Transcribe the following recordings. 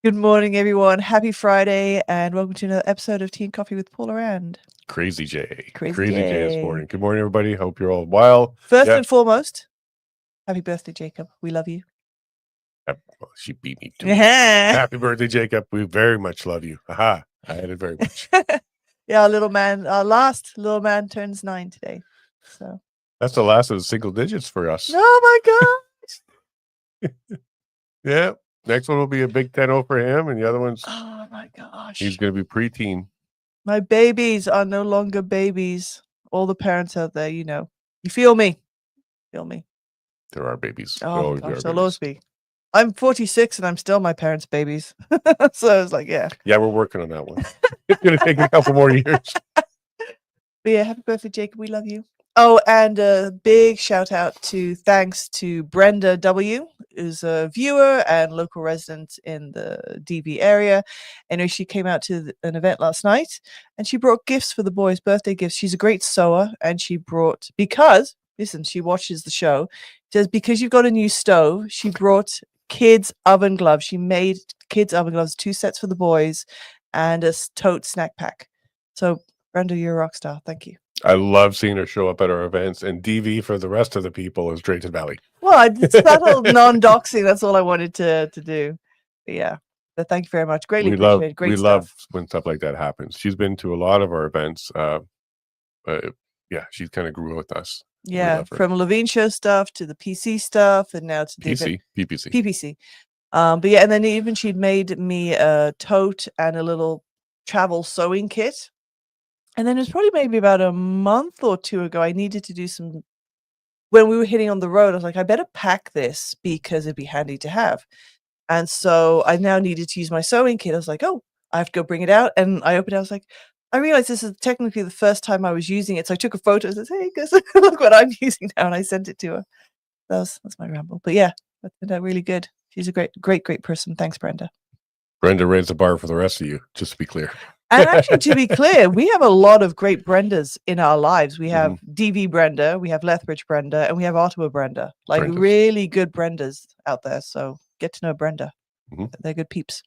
Good morning, everyone. Happy Friday, and welcome to another episode of Tea and Coffee with Paula and Crazy Jay. Crazy Jay this Jay. morning. Good morning, everybody. Hope you're all well. First and foremost, happy birthday, Jacob. We love you. Well, she beat me to it. Yeah, Happy birthday, Jacob. We very much love you. Aha. I had it very much. our little man, our last little man turns 9 today. So That's the last of the single digits for us. oh my god. Yeah. Next one will be a big 10-0 for him, and the other one's Oh my gosh. he's gonna be preteen. My babies are no longer babies. All the parents out there, you know. You feel me. Feel me. There are babies. Oh gosh, they'll always be. I'm 46 and I'm still my parents' babies. So I was like, yeah. Yeah, we're working on that one. It's going to take a couple more years. But yeah, happy birthday, Jacob. We love you. Oh, and a big shout out thanks to Brenda W., who's a viewer and local resident in the DV area. I know she came out to an event last night and she brought gifts for the boys, birthday gifts. She's a great sewer, and she brought, because, listen, she watches the show, says because you've got a new stove, she brought kids oven gloves. She made kids oven gloves, 2 sets for the boys and a tote snack pack. So Brenda, you're a rock star. Thank you. I love seeing her show up at our events, and DV for the rest of the people is Drayton Valley. Well, it's subtle non-doxing. That's all I wanted to do. But yeah. But thank you very much. Greatly appreciated. Great stuff. Love when stuff like that happens. She's been to a lot of our events. Yeah, she kind of grew with us. Yeah, from Levine Show stuff to the PC stuff, and now to PPC. But yeah, and then even she'd made me a tote and a little travel sewing kit. And then it was probably maybe about a month or 2 ago, I needed to do some, when we were hitting on the road, I was like, I better pack this because it'd be handy to have. And so I now needed to use my sewing kit. I was like, oh, I have to go bring it out. And I opened it. I was like, I realized this is technically the first time I was using it. So I took a photo and said, hey, guys, look what I'm using now. And I sent it to her. That's my ramble. But yeah, that turned out really good. She's a great person. Thanks, Brenda. Brenda raised the bar for the rest of you, just to be clear. And actually, to be clear, we have a lot of great Brendas in our lives. We have DV Brenda, we have Lethbridge Brenda, and we have Ottawa Brenda. Like really good Brendas out there. So get to know Brenda. They're good peeps.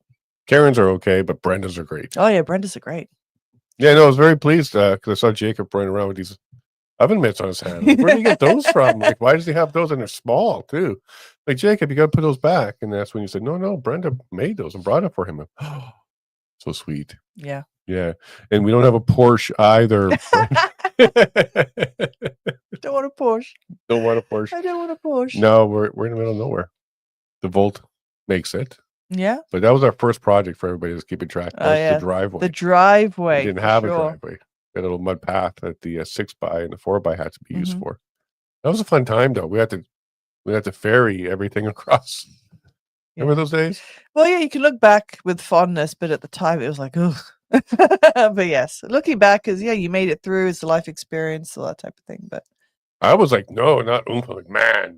Karens are okay, but Brendas are great. Oh yeah, Brendas are great. Yeah, no, I was very pleased because I saw Jacob running around with these oven mitts on his hand. Like, where do you get those from? Like, why does he have those? And they're small too. Like, Jacob, you got to put those back. And that's when you said, no, Brenda made those and brought it for him. Oh, so sweet. Yeah. Yeah. And we don't have a Porsche either. Don't want a Porsche. Don't want a Porsche. I don't want a Porsche. No, we're in the middle of nowhere. The Volt makes it. Yeah. But that was our first project for everybody that's keeping track. Yeah. The driveway. The driveway. We didn't have a driveway. We had a little mud path that the 6x and the 4x had to be used for. That was a fun time though. We had to ferry everything across. Remember those days? Well, yeah, you can look back with fondness, but at the time it was like, ugh. But yes, looking back, because you made it through. It's a life experience, all that type of thing. But I was like, no, not oomph. I'm like, man,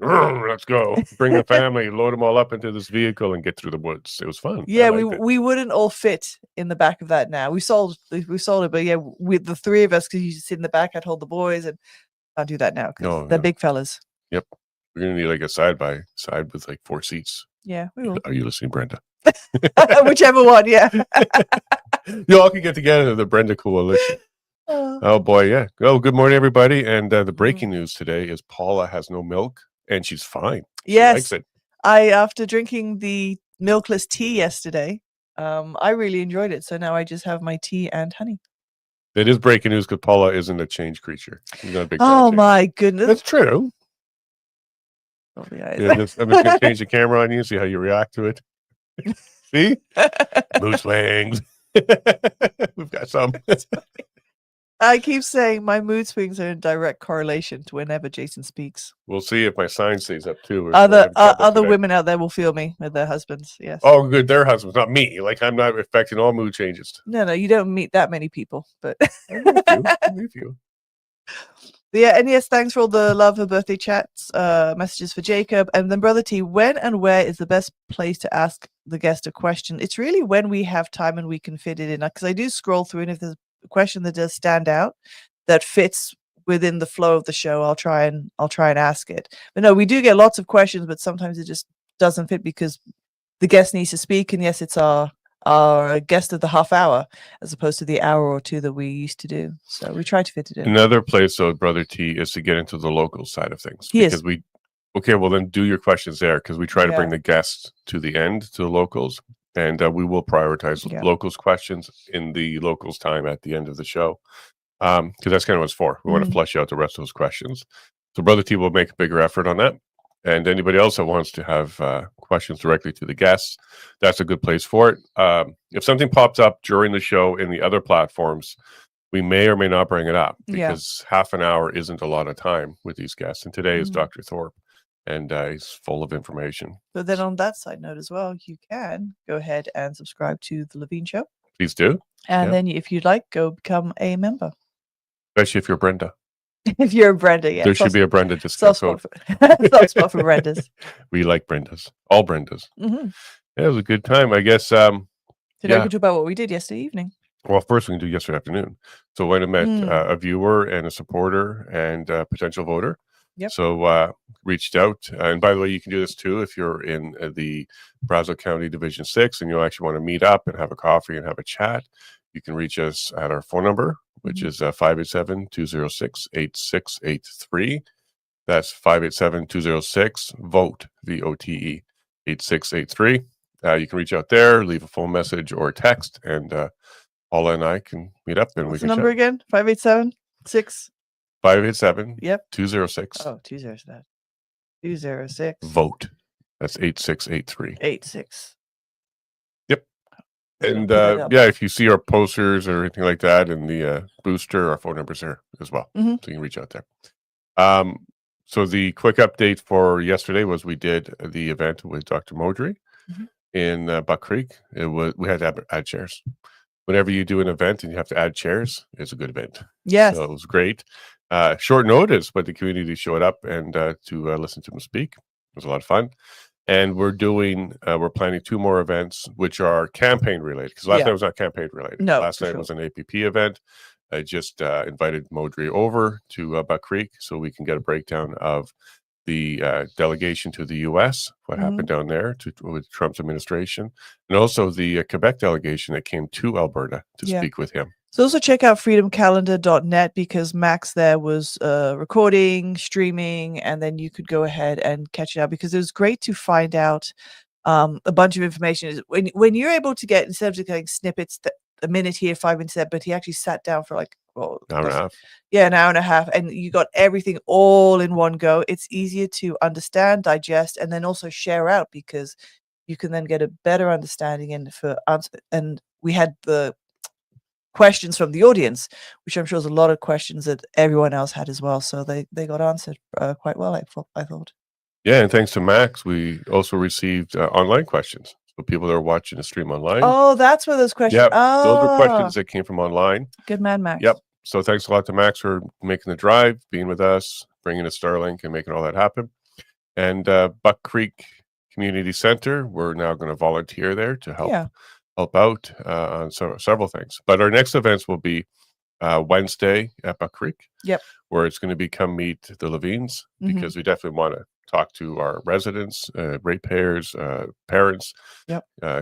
let's go. Bring the family, load them all up into this vehicle and get through the woods. It was fun. Yeah, we wouldn't all fit in the back of that now. We sold it, but yeah, with the 3 of us, because you sit in the back, I'd hold the boys, and I'll do that now because they're big fellas. Yep. We're going to need like a side-by-side with like 4 seats. Yeah, we will. Are you listening, Brenda? Whichever one, yeah. You all can get together, the Brenda Coalition. Oh boy, yeah. Oh, good morning, everybody. And the breaking news today is Paula has no milk and she's fine. Yes. She likes it. After drinking the milkless tea yesterday, I really enjoyed it. So now I just have my tea and honey. It is breaking news because Paula isn't a change creature. She's not a big my goodness. That's true. Oh, I'm just going to change the camera on you, see how you react to it. See? Mood swings. We've got some. I keep saying my mood swings are in direct correlation to whenever Jason speaks. We'll see if my sign stays up too. Other women out there will feel me with their husbands. Yes. Oh, good. Their husbands, not me. Like I'm not affecting all mood changes. No, you don't meet that many people, but I'm with you. Yeah, and yes, thanks for all the love and birthday chats, messages for Jacob. And then Brother T, when and where is the best place to ask the guest a question? It's really when we have time and we can fit it in. Because I do scroll through, and if there's a question that does stand out that fits within the flow of the show, I'll try and ask it. But no, we do get lots of questions, but sometimes it just doesn't fit because the guest needs to speak, and yes, it's our guest of the half hour as opposed to the hour or two that we used to do. So we try to fit it in. Another place, though, Brother T, is to get into the local side of things. He is. Because okay, well, then do your questions there, because we try to bring Yeah. the guests to the end, to the locals, and we will prioritize Yeah. locals questions in the locals time at the end of the show, because that's kind of what it's for. We want to flush out the rest of those questions. So Brother T will make a bigger effort on that. And anybody else that wants to have questions directly to the guests, that's a good place for it. If something pops up during the show in the other platforms, we may or may not bring it up, because half an hour isn't a lot of time with these guests. And today is Dr. Thorpe, and he's full of information. But then on that side note as well, you can go ahead and subscribe to The Levine Show. Please do. And then if you'd like, go become a member. Especially if you're Brenda. If you're a Brenda, yeah. There should be a Brenda discount code. Soft spot for Brendas. We like Brendas. All Brendas. Mm-hmm. Yeah, it was a good time, I guess. Today we can talk about what we did yesterday evening. Well, first we can do yesterday afternoon. So when I met a viewer and a supporter and a potential voter. Yep. So reached out. And by the way, you can do this too if you're in the Brazeau County Division 6 and you actually want to meet up and have a coffee and have a chat. You can reach us at our phone number, which is 587-206-8683. That's 587-206-VOTE, VOTE, 8683. You can reach out there, leave a phone message or a text, and Paula and I can meet up. And What's we the can number again? 587-6? 587 Yep. 206. Oh, 206. 206. VOTE. That's 8683. 86. Yep. And if you see our posters or anything like that in the booster, our phone number's there as well. So you can reach out there. So the quick update for yesterday was we did the event with Dr. Modry in Buck Creek. We had to add chairs. Whenever you do an event and you have to add chairs, it's a good event. Yes. So it was great. Short notice, but the community showed up and to listen to him speak. It was a lot of fun. And we're planning 2 more events, which are campaign related. Because last night was not campaign related. No, last night was an APP event. I just invited Modry over to Buck Creek so we can get a breakdown of the delegation to the U.S., what happened down there with Trump's administration, and also the Quebec delegation that came to Alberta to speak with him. So also check out freedomcalendar.net because Max there was recording, streaming, and then you could go ahead and catch it out because it was great to find out a bunch of information. When you're able to get, instead of just getting snippets, a minute here, 5 minutes there, but he actually sat down for like an hour and a half. Yeah, an hour and a half, and you got everything all in one go. It's easier to understand, digest, and then also share out because you can then get a better understanding. And we had the questions from the audience, which I'm sure is a lot of questions that everyone else had as well. So they got answered quite well, I thought. Yeah, and thanks to Max, we also received online questions. So people that are watching the stream online. Oh, that's where those questions. Yep, those were questions that came from online. Good man, Max. Yep. So thanks a lot to Max for making the drive, being with us, bringing us Starlink, and making all that happen. And Buck Creek Community Center, we're now going to volunteer there to help out on several things. But our next events will be Wednesday at Buck Creek. Yep. Where it's going to be come meet the Levines because we definitely want to talk to our residents, ratepayers, parents,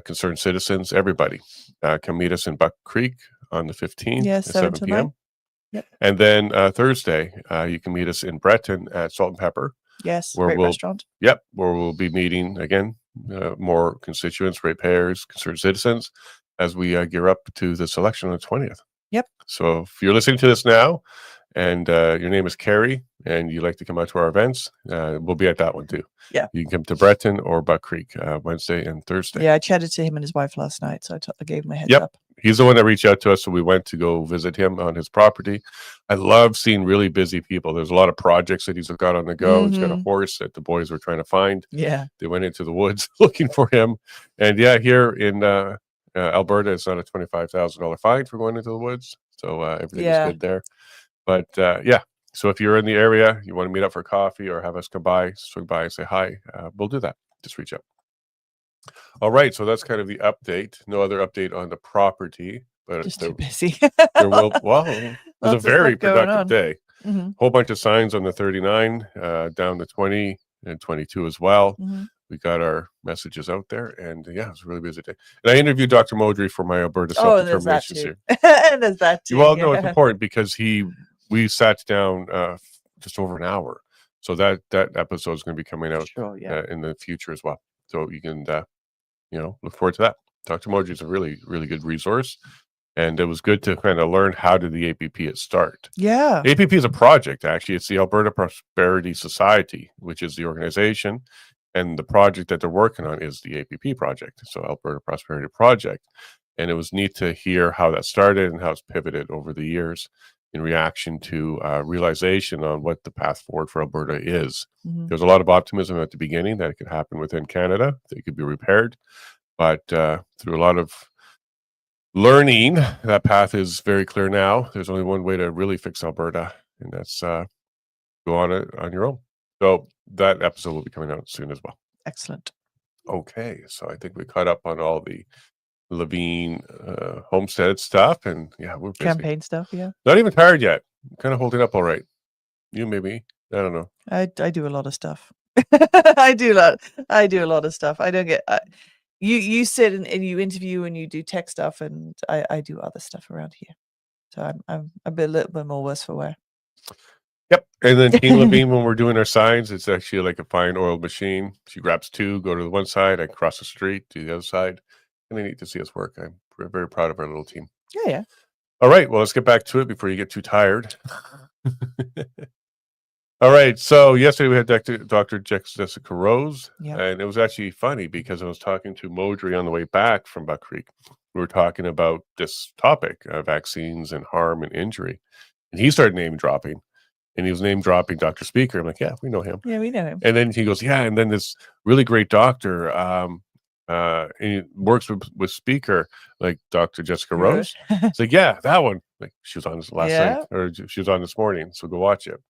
concerned citizens, everybody. Come meet us in Buck Creek on the 15th at 7 p.m. Yep. And then Thursday, you can meet us in Breton at Salt and Pepper. Yes, great restaurant. Yep, where we'll be meeting, again, more constituents, ratepayers, concerned citizens, as we gear up to this election on the 20th. Yep. So if you're listening to this now, and your name is Carrie, and you like to come out to our events, we'll be at that one too. Yeah. You can come to Breton or Buck Creek Wednesday and Thursday. Yeah, I chatted to him and his wife last night, so I gave him a heads up. He's the one that reached out to us, so we went to go visit him on his property. I love seeing really busy people. There's a lot of projects that he's got on the go. He's got a horse that the boys were trying to find. Yeah. They went into the woods looking for him. And here in Alberta, it's not a $25,000 fine for going into the woods. So everything is good there. But so if you're in the area, you want to meet up for coffee or have us come by, swing by and say hi, we'll do that. Just reach out. All right, so that's kind of the update. No other update on the property, but just too busy. It was a very productive day. Whole bunch of signs on the 39, down to 20 and 22 as well. we got our messages out there, and yeah, it was a really busy day. And I interviewed Dr. Modry for my Alberta Oh, and there's that self-determination too. series. And there's that too. You all know it's Yeah. important because we sat down just over an hour, so that episode is going to be coming out Sure, yeah. in the future as well. So you can look forward to that. Dr. Modry is a really really good resource, and it was good to kind of learn how did the APP start. Yeah. APP is a project, actually. It's the Alberta Prosperity Society, which is the organization, and the project that they're working on is the APP project, so Alberta Prosperity Project. And it was neat to hear how that started and how it's pivoted over the years in reaction to realization on what the path forward for Alberta is. Mhm. There's a lot of optimism at the beginning that it could happen within Canada, that it could be repaired, but through a lot of learning, that path is very clear now. There's only one way to really fix Alberta, and that's go on it on your own. So that episode will be coming out soon as well. Excellent. Okay, so I think we caught up on all the Levine homestead stuff, and yeah, we're busy. Campaign stuff, yeah. Not even tired yet. Kind of holding up all right. You maybe. I don't know. I do a lot of stuff. I do a lot of stuff. I don't get you sit and you interview and you do tech stuff, and I do other stuff around here. So I'm a little bit more worse for wear. Yep. And then Team Levine, when we're doing our signs, it's actually like a fine oiled machine. She grabs two, go to the one side, I cross the street to the other side. And they need to see us work. I'm very proud of our little team. Yeah. All right. Well, let's get back to it before you get too tired. All right. So yesterday we had Dr. Jessica Rose. Yeah. And it was actually funny because I was talking to Modry on the way back from Buck Creek. We were talking about this topic of vaccines and harm and injury. And he started name dropping. And he was name dropping Dr. Speaker. I'm like, yeah, we know him. Yeah, we know him. And then he goes, yeah. And then this really great doctor, and he works with Speaker, like Dr. Jessica Rose. It's like, yeah, that one. Like she was on this last night, or she was on this morning. So go watch it.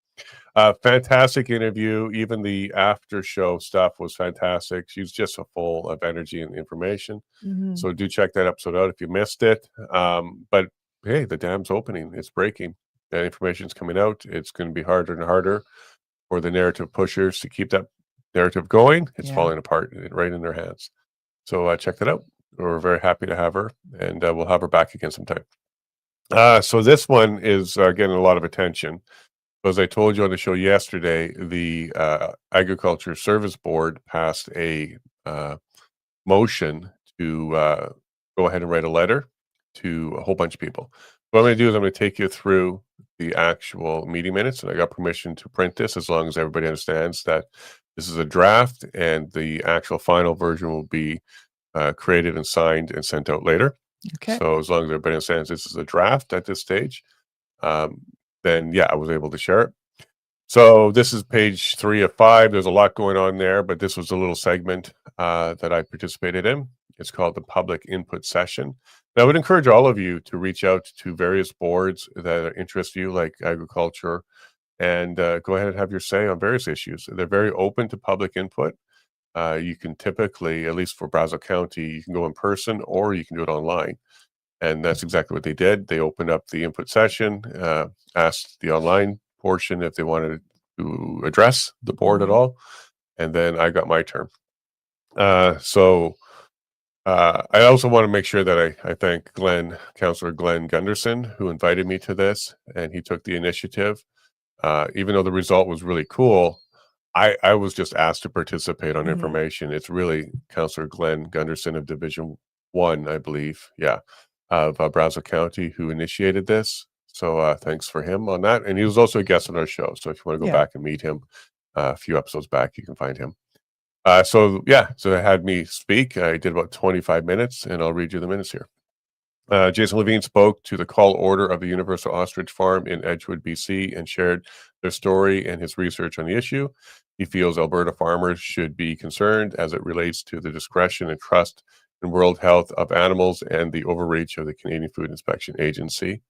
Fantastic interview. Even the after show stuff was fantastic. She's just so full of energy and information. Mm-hmm. So do check that episode out if you missed it. But hey, the dam's opening. It's breaking. That information's coming out. It's going to be harder and harder for the narrative pushers to keep that narrative going. It's falling apart right in their hands. So check that out. We're very happy to have her, and we'll have her back again sometime. So this one is getting a lot of attention. As I told you on the show yesterday, the Agriculture Service Board passed a motion to go ahead and write a letter to a whole bunch of people. What I'm going to do is I'm going to take you through the actual meeting minutes, and I got permission to print this as long as everybody understands that this is a draft and the actual final version will be created and signed and sent out later. Okay. So as long as everybody understands this is a draft at this stage, then yeah, I was able to share it. So this is page 3 of 5. There's a lot going on there, but this was a little segment that I participated in. It's called the public input session. And I would encourage all of you to reach out to various boards that interest you, like agriculture, and go ahead and have your say on various issues. They're very open to public input. You can typically, at least for Brazeau County, you can go in person or you can do it online. And that's exactly what they did. They opened up the input session, asked the online portion if they wanted to address the board at all. And then I got my turn. I also want to make sure that I thank Councillor Glenn Gunderson, who invited me to this, and he took the initiative. Even though the result was really cool, I was just asked to participate on information. It's really Councillor Glenn Gunderson of Division 1, I believe, of Brazeau County, who initiated this. So thanks for him on that. And he was also a guest on our show. So if you want to go back and meet him a few episodes back, you can find him. So they had me speak. I did about 25 minutes, and I'll read you the minutes here. Jason Levine spoke to the call order of the Universal Ostrich Farm in Edgewood, BC, and shared their story and his research on the issue. He feels Alberta farmers should be concerned as it relates to the discretion and trust in world health of animals and the overreach of the Canadian Food Inspection Agency.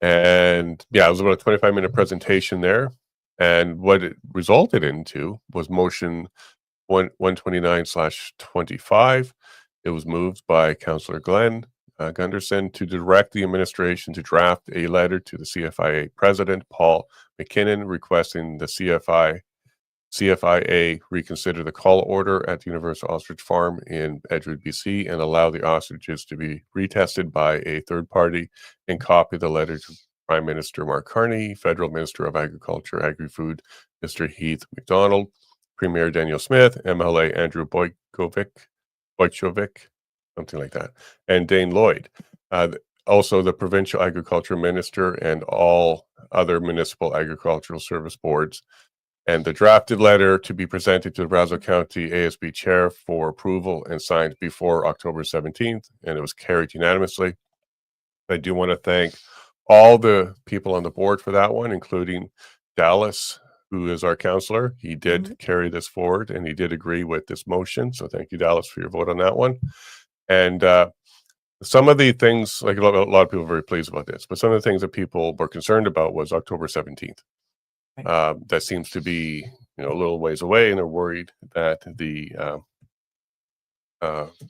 And it was about a 25-minute presentation there. And what it resulted into was motion 129/25. It was moved by Councillor Glenn Gunderson to direct the administration to draft a letter to the CFIA President, Paul McKinnon, requesting the CFI CFIA reconsider the call order at the Universal Ostrich Farm in Edgewood, BC, and allow the ostriches to be retested by a third party, and copy the letter to Prime Minister Mark Carney, Federal Minister of Agriculture, Agri-Food, Mr. Heath McDonald, Premier Daniel Smith, MLA Andrew Boychovic, something like that, and Dane Lloyd. Also, the Provincial Agriculture Minister and all other municipal agricultural service boards, and the drafted letter to be presented to the Brazeau County ASB Chair for approval and signed before October 17th, and it was carried unanimously. I do want to thank all the people on the board for that one, including Dallas, who is our counselor. He did carry this forward, and he did agree with this motion. So thank you, Dallas, for your vote on that one. And some of the things, like a lot of people are very pleased about this, but some of the things that people were concerned about was October 17th. That seems to be, a little ways away, and they're worried that the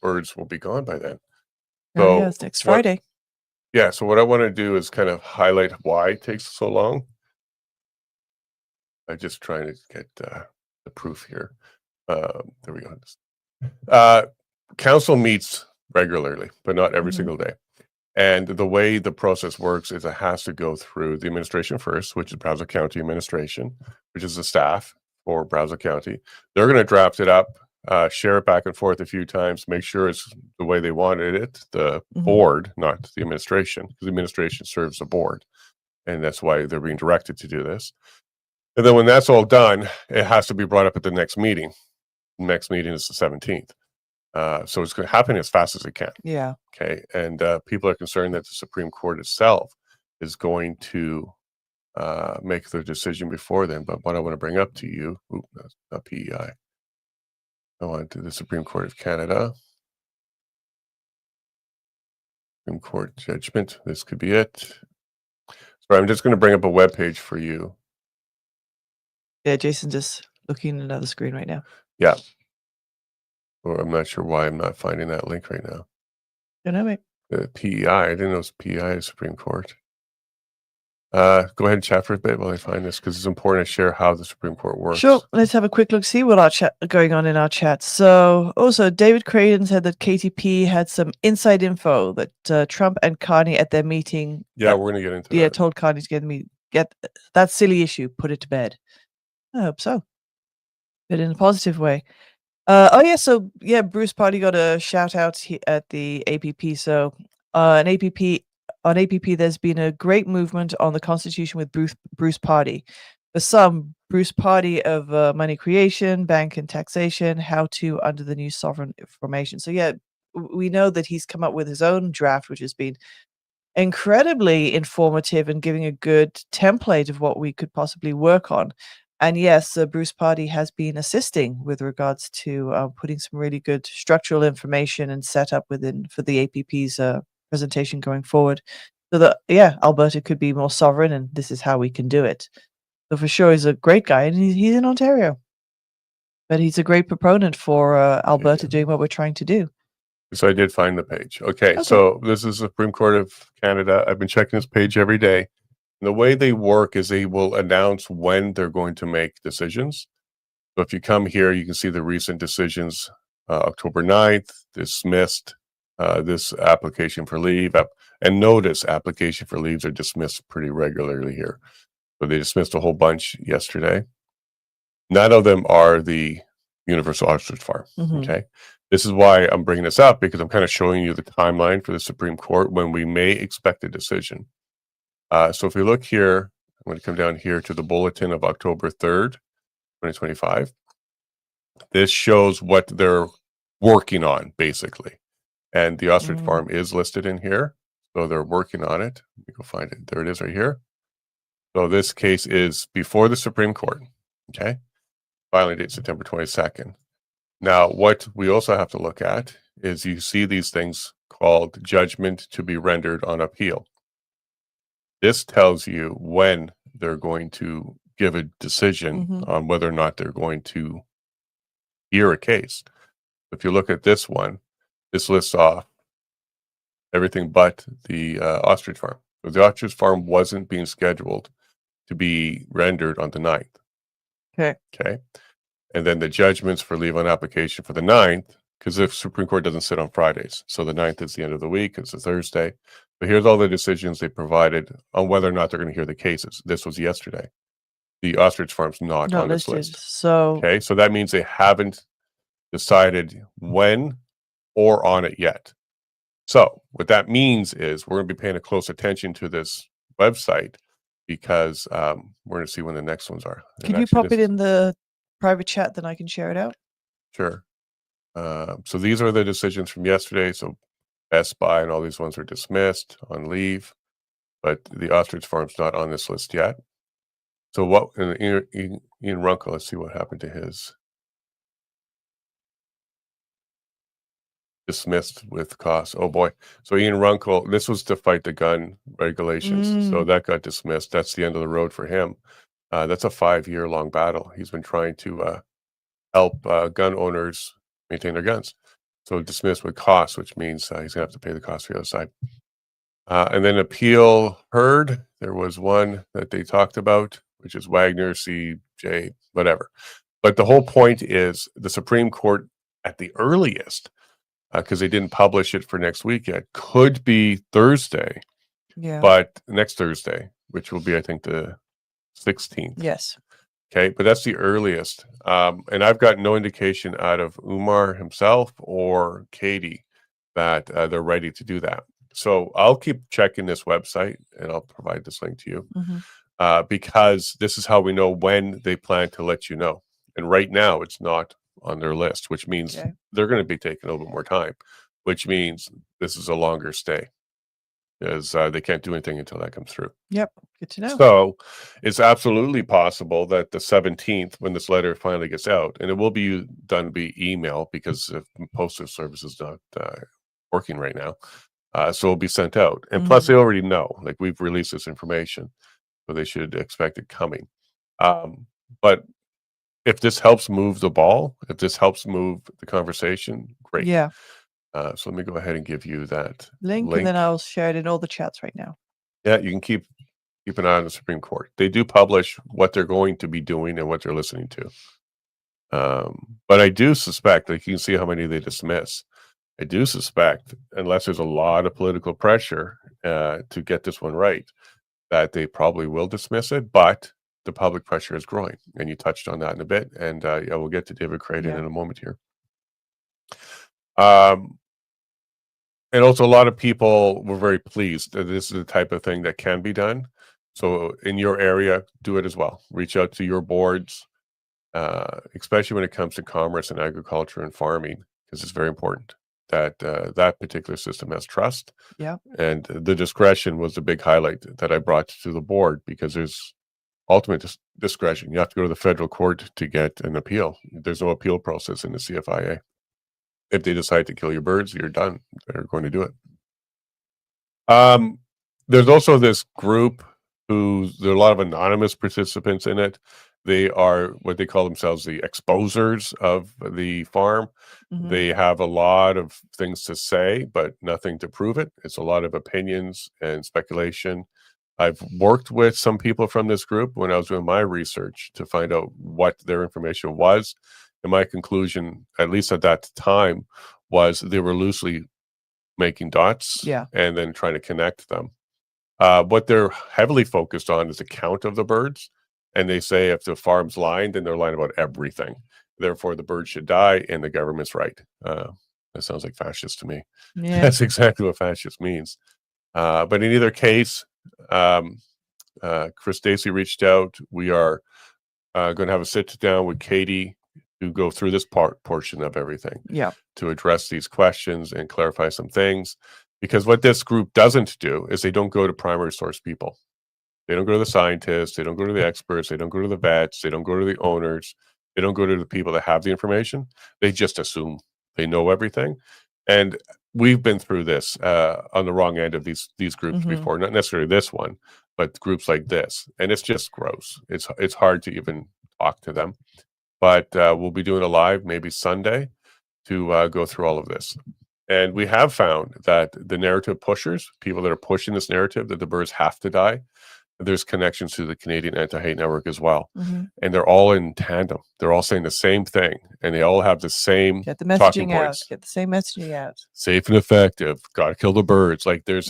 birds will be gone by then. So yeah, it's next Friday. So what I want to do is kind of highlight why it takes so long. I'm just trying to get the proof here. There we go. Council meets regularly, but not every single day. And the way the process works is it has to go through the administration first, which is Brazeau County administration, which is the staff for Brazeau County. They're going to draft it up, share it back and forth a few times, make sure it's the way they wanted it, the board, not the administration, because the administration serves the board. And that's why they're being directed to do this. And then when that's all done, it has to be brought up at the next meeting. The next meeting is the 17th. So it's going to happen as fast as it can. Yeah. Okay. And people are concerned that the Supreme Court itself is going to make their decision before then. But what I want to bring up to you, that's not PEI. I want to the Supreme Court of Canada. Supreme Court judgment. This could be it. So I'm just going to bring up a web page for you. Yeah, Jason's just looking at another screen right now. Yeah. Or I'm not sure why I'm not finding that link right now. Don't know, mate. The PEI. I didn't know it was PEI, Supreme Court. Go ahead and chat for a bit while I find this, because it's important to share how the Supreme Court works. Sure. Let's have a quick look, see what our chat going on in our chat. So also David Creighton said that KTP had some inside info that Trump and Carney at their meeting. Yeah, we're going to get into that. Yeah, told Carney to get that silly issue, put it to bed. I hope so. But in a positive way. Bruce Party got a shout out at the APP. So on APP, there's been a great movement on the Constitution with Bruce Party. For some, Bruce Party of money creation, bank and taxation, how to under the new sovereign formation. So yeah, we know that he's come up with his own draft, which has been incredibly informative and giving a good template of what we could possibly work on. And yes, Bruce Party has been assisting with regards to putting some really good structural information and setup for the APP's presentation going forward, so that Alberta could be more sovereign, and this is how we can do it. So for sure, he's a great guy, and he's in Ontario, but he's a great proponent for Alberta doing what we're trying to do. So I did find the page. Okay. So this is the Supreme Court of Canada. I've been checking this page every day. The way they work is they will announce when they're going to make decisions. So if you come here, you can see the recent decisions. October 9th, dismissed this application for leave. And notice application for leaves are dismissed pretty regularly here. So they dismissed a whole bunch yesterday. None of them are the Universal Ostrich Farm. Okay. This is why I'm bringing this up, because I'm kind of showing you the timeline for the Supreme Court when we may expect a decision. So if we look here, I'm going to come down here to the bulletin of October 3rd, 2025. This shows what they're working on, basically. And the ostrich farm is listed in here. So they're working on it. Let me go find it. There it is right here. So this case is before the Supreme Court. Okay. Filing date September 22nd. Now, what we also have to look at is you see these things called judgment to be rendered on appeal. This tells you when they're going to give a decision on whether or not they're going to hear a case. If you look at this one, this lists off everything but the ostrich farm. So the ostrich farm wasn't being scheduled to be rendered on the 9th. Okay. Okay. And then the judgments for leave on application for the 9th, because the Supreme Court doesn't sit on Fridays. So the 9th is the end of the week. It's a Thursday. But here's all the decisions they provided on whether or not they're going to hear the cases. This was yesterday. The ostrich farm's not on this listed. list. So Okay, so that means they haven't decided when or on it yet. So what that means is we're going to be paying a close attention to this website because we're going to see when the next ones are. Can you pop it in the private chat, then I can share it out? Sure. So these are the decisions from yesterday. So Best Buy and all these ones are dismissed on leave, but the ostrich farm's not on this list yet. So what? Ian Runkle, let's see what happened to his. Dismissed with costs. Oh boy. So Ian Runkle, this was to fight the gun regulations. So that got dismissed. That's the end of the road for him. That's a 5-year long battle. He's been trying to help gun owners maintain their guns. So dismissed with costs, which means he's gonna have to pay the cost for the other side. And then appeal heard. There was one that they talked about, which is Wagner, CJ, whatever. But the whole point is the Supreme Court at the earliest, because they didn't publish it for next week yet, could be Thursday. Yeah. But next Thursday, which will be, I think, the 16th. Yes. Okay, but that's the earliest. And I've got no indication out of Umar himself or Katie that they're ready to do that. So I'll keep checking this website and I'll provide this link to you because this is how we know when they plan to let you know. And right now it's not on their list, which means they're going to be taking a little bit more time, which means this is a longer stay because they can't do anything until that comes through. Yep. Good to know. So it's absolutely possible that the 17th, when this letter finally gets out, and it will be done via email because the postal service is not working right now. So it'll be sent out. And plus they already know, like we've released this information, so they should expect it coming. But if this helps move the ball, if this helps move the conversation, great. Yeah. So let me go ahead and give you that link, and then I'll share it in all the chats right now. Yeah, you can keep an eye on the Supreme Court. They do publish what they're going to be doing and what they're listening to. But I do suspect, like you can see how many they dismiss. I do suspect, unless there's a lot of political pressure to get this one right, that they probably will dismiss it. But the public pressure is growing, and you touched on that in a bit. And yeah, we'll get to David Creighton in a moment here. And also, a lot of people were very pleased that this is the type of thing that can be done. So in your area, do it as well. Reach out to your boards, especially when it comes to commerce and agriculture and farming, because it's very important that that particular system has trust. Yeah. And the discretion was the big highlight that I brought to the board, because there's ultimate discretion. You have to go to the federal court to get an appeal. There's no appeal process in the CFIA. If they decide to kill your birds, you're done. They're going to do it. There's also this group there are a lot of anonymous participants in it. They are what they call themselves the exposers of the farm. They have a lot of things to say, but nothing to prove it. It's a lot of opinions and speculation. I've worked with some people from this group when I was doing my research to find out what their information was. And my conclusion, at least at that time, was they were loosely making dots and then trying to connect them. What they're heavily focused on is the count of the birds. And they say if the farm's lying, then they're lying about everything. Therefore, the birds should die and the government's right. That sounds like fascist to me. Yeah. That's exactly what fascist means. But in either case, Chris Stacey reached out. We are going to have a sit down with Katie to go through this portion of everything. Yeah. To address these questions and clarify some things. Because what this group doesn't do is they don't go to primary source people. They don't go to the scientists. They don't go to the experts. They don't go to the vets. They don't go to the owners. They don't go to the people that have the information. They just assume they know everything. And we've been through this on the wrong end of these groups before. Not necessarily this one, but groups like this. And it's just gross. It's hard to even talk to them. But we'll be doing a live maybe Sunday to go through all of this. And we have found that the narrative pushers, people that are pushing this narrative that the birds have to die, there's connections to the Canadian Anti-Hate Network as well. Mm-hmm. And they're all in tandem. They're all saying the same thing, and they all have the same Get the talking messaging out. points. Get the same messaging out. Safe and effective. Gotta kill the birds. Like there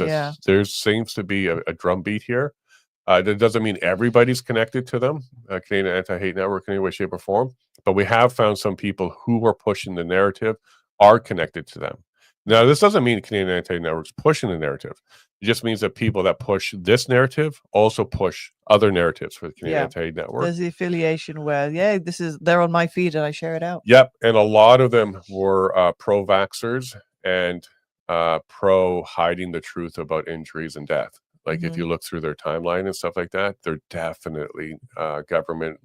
seems to be a drumbeat here. That doesn't mean everybody's connected to them, Canadian Anti-Hate Network in any way, shape, or form. But we have found some people who are pushing the narrative are connected to them. Now, this doesn't mean Canadian Anti-Hate Network's pushing the narrative. It just means that people that push this narrative also push other narratives for the Canadian Anti-Hate Network. There's the affiliation where, they're on my feed and I share it out. Yep. And a lot of them were pro-vaxxers and pro hiding the truth about injuries and death. Like if you look through their timeline and stuff like that, they're definitely government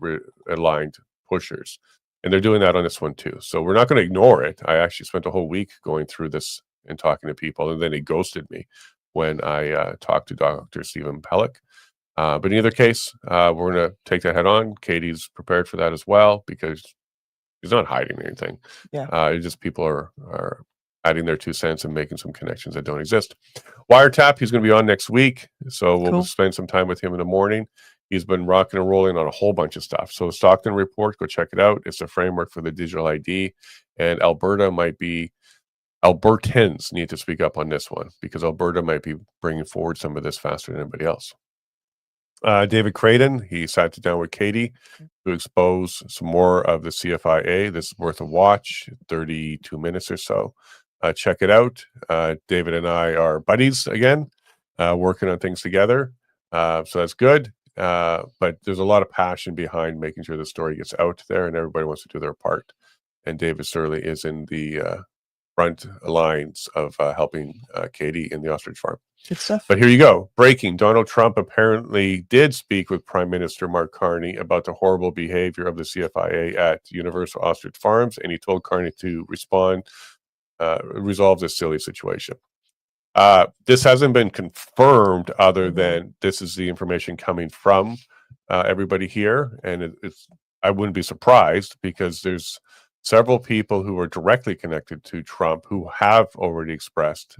aligned pushers. And they're doing that on this one too. So we're not going to ignore it. I actually spent a whole week going through this and talking to people, and then he ghosted me when I talked to Dr. Stephen Pellick. But in either case, we're going to take that head on. Katie's prepared for that as well because he's not hiding anything. Yeah. It's just people are adding their 2 cents and making some connections that don't exist. Wiretap, he's going to be on next week. So we'll spend some time with him in the morning. He's been rocking and rolling on a whole bunch of stuff. So the Stockton report, go check it out. It's a framework for the digital ID. And Albertans need to speak up on this one because Alberta might be bringing forward some of this faster than anybody else. David Creighton, he sat down with Katie to expose some more of the CFIA. This is worth a watch, 32 minutes or so. Check it out. David and I are buddies again, working on things together. So that's good. But there's a lot of passion behind making sure the story gets out there and everybody wants to do their part. And David certainly is in the front lines of helping Katie in the ostrich farm. Good stuff. But here you go. Breaking. Donald Trump apparently did speak with Prime Minister Mark Carney about the horrible behavior of the CFIA at Universal Ostrich Farms, and he told Carney to resolve this silly situation. This hasn't been confirmed other than this is the information coming from everybody here. And I wouldn't be surprised because there's several people who are directly connected to Trump who have already expressed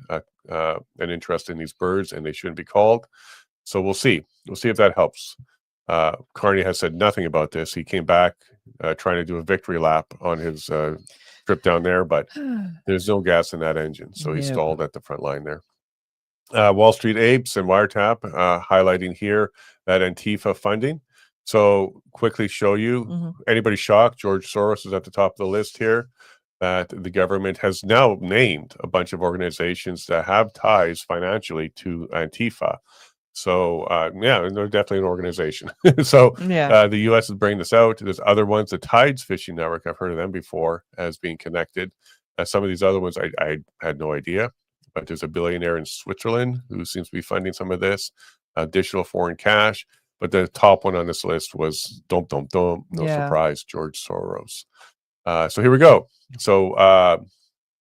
an interest in these birds and they shouldn't be called. So we'll see. We'll see if that helps. Carney has said nothing about this. He came back trying to do a victory lap on his trip down there, but there's no gas in that engine. So he stalled at the front line there. Wall Street Apes and Wiretap highlighting here that Antifa funding. So quickly show you, anybody shocked? George Soros is at the top of the list here, that the government has now named a bunch of organizations that have ties financially to Antifa. So, they're definitely an organization. So the U.S. is bringing this out. There's other ones, the Tides Fishing Network, I've heard of them before as being connected. Some of these other ones, I had no idea. But there's a billionaire in Switzerland who seems to be funding some of this, additional foreign cash. But the top one on this list was, no surprise, George Soros. So here we go. So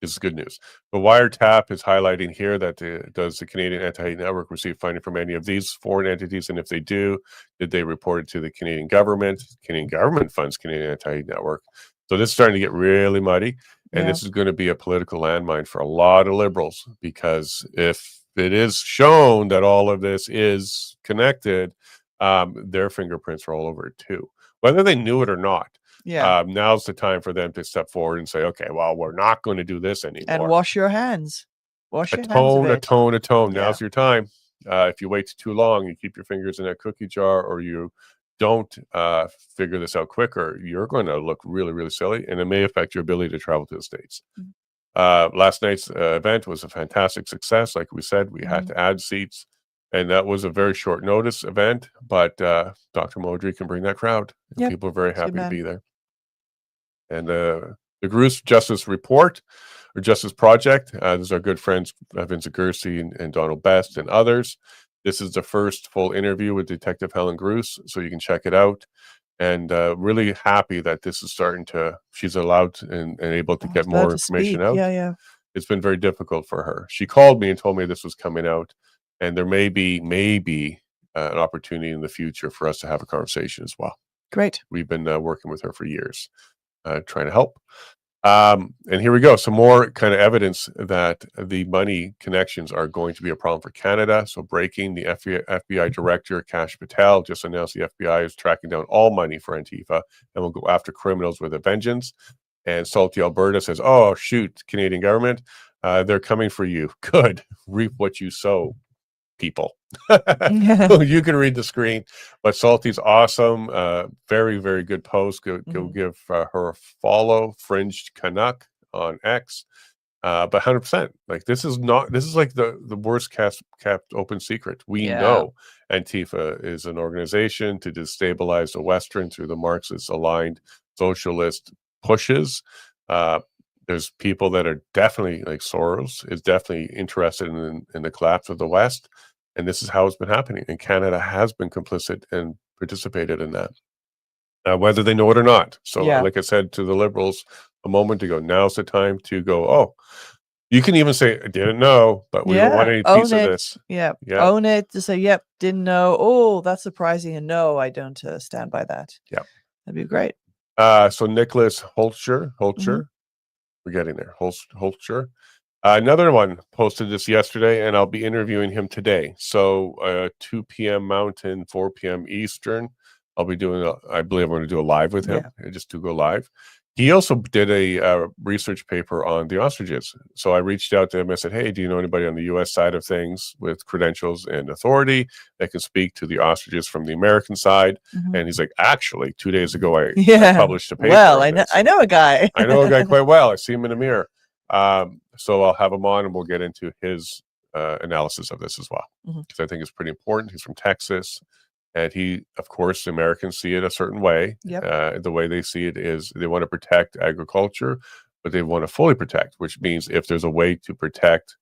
this is good news. The Wiretap is highlighting here that does the Canadian Anti-Hate Network receive funding from any of these foreign entities? And if they do, did they report it to the Canadian government? Canadian government funds Canadian Anti-Hate Network. So this is starting to get really muddy. And this is going to be a political landmine for a lot of Liberals, because if it is shown that all of this is connected, their fingerprints are all over it too, whether they knew it or not. Now's the time for them to step forward and say, okay, well, we're not going to do this anymore. And wash your hands. Wash your hands. A tone. Now's your time. If you wait too long, you keep your fingers in that cookie jar, or you don't figure this out quicker, you're going to look really, really silly, and it may affect your ability to travel to the States. Last night's event was a fantastic success. Like we said, we had to add seats, and that was a very short notice event, but Dr. Modry can bring that crowd. And people are very happy to be there. And the Groose Justice Report, or Justice Project, this is our good friends Vince Agersi and Donald Best and others. This is the first full interview with Detective Helen Groose, so you can check it out. And really happy that this is she's allowed and able to get more information out. It's been very difficult for her. She called me and told me this was coming out, and there may be an opportunity in the future for us to have a conversation as well. Great. We've been working with her for years, trying to help. And here we go. Some more kind of evidence that the money connections are going to be a problem for Canada. So breaking, the FBI director, Kash Patel, just announced the FBI is tracking down all money for Antifa and will go after criminals with a vengeance. And Salty Alberta says, oh, shoot, Canadian government, they're coming for you. Good. Reap what you sow, people. You can read the screen, but Salty's awesome. Very, very good post. Go give her a follow. Fringed Canuck on X. But 100%, like this is like the worst kept open secret. We know Antifa is an organization to destabilize the Western through the Marxist aligned socialist pushes. There's people that are definitely, like Soros is definitely interested in the collapse of the West. And this is how it's been happening. And Canada has been complicit and participated in that, whether they know it or not. So, like I said to the Liberals a moment ago, now's the time to go, oh, you can even say, I didn't know, but we don't want any piece of this. Own it. To say, yep, didn't know. Oh, that's surprising. And no, I don't stand by that. Yeah. That'd be great. So Nicholas Holtscher, we're getting there. Holtscher. Another one posted this yesterday, and I'll be interviewing him today. So 2 p.m. Mountain, 4 p.m. Eastern. I'll be doing, I believe I'm going to do a live with him, just to go live. He also did a research paper on the ostriches. So I reached out to him. I said, hey, do you know anybody on the U.S. side of things with credentials and authority that can speak to the ostriches from the American side? And he's like, actually, 2 days ago, I published a paper. Well, I know a guy. I know a guy quite well. I see him in a mirror. So I'll have him on and we'll get into his analysis of this as well, because I think it's pretty important. He's from Texas. And he, of course, Americans see it a certain way. The way they see it is they want to protect agriculture, but they want to fully protect, which means if there's a way to protect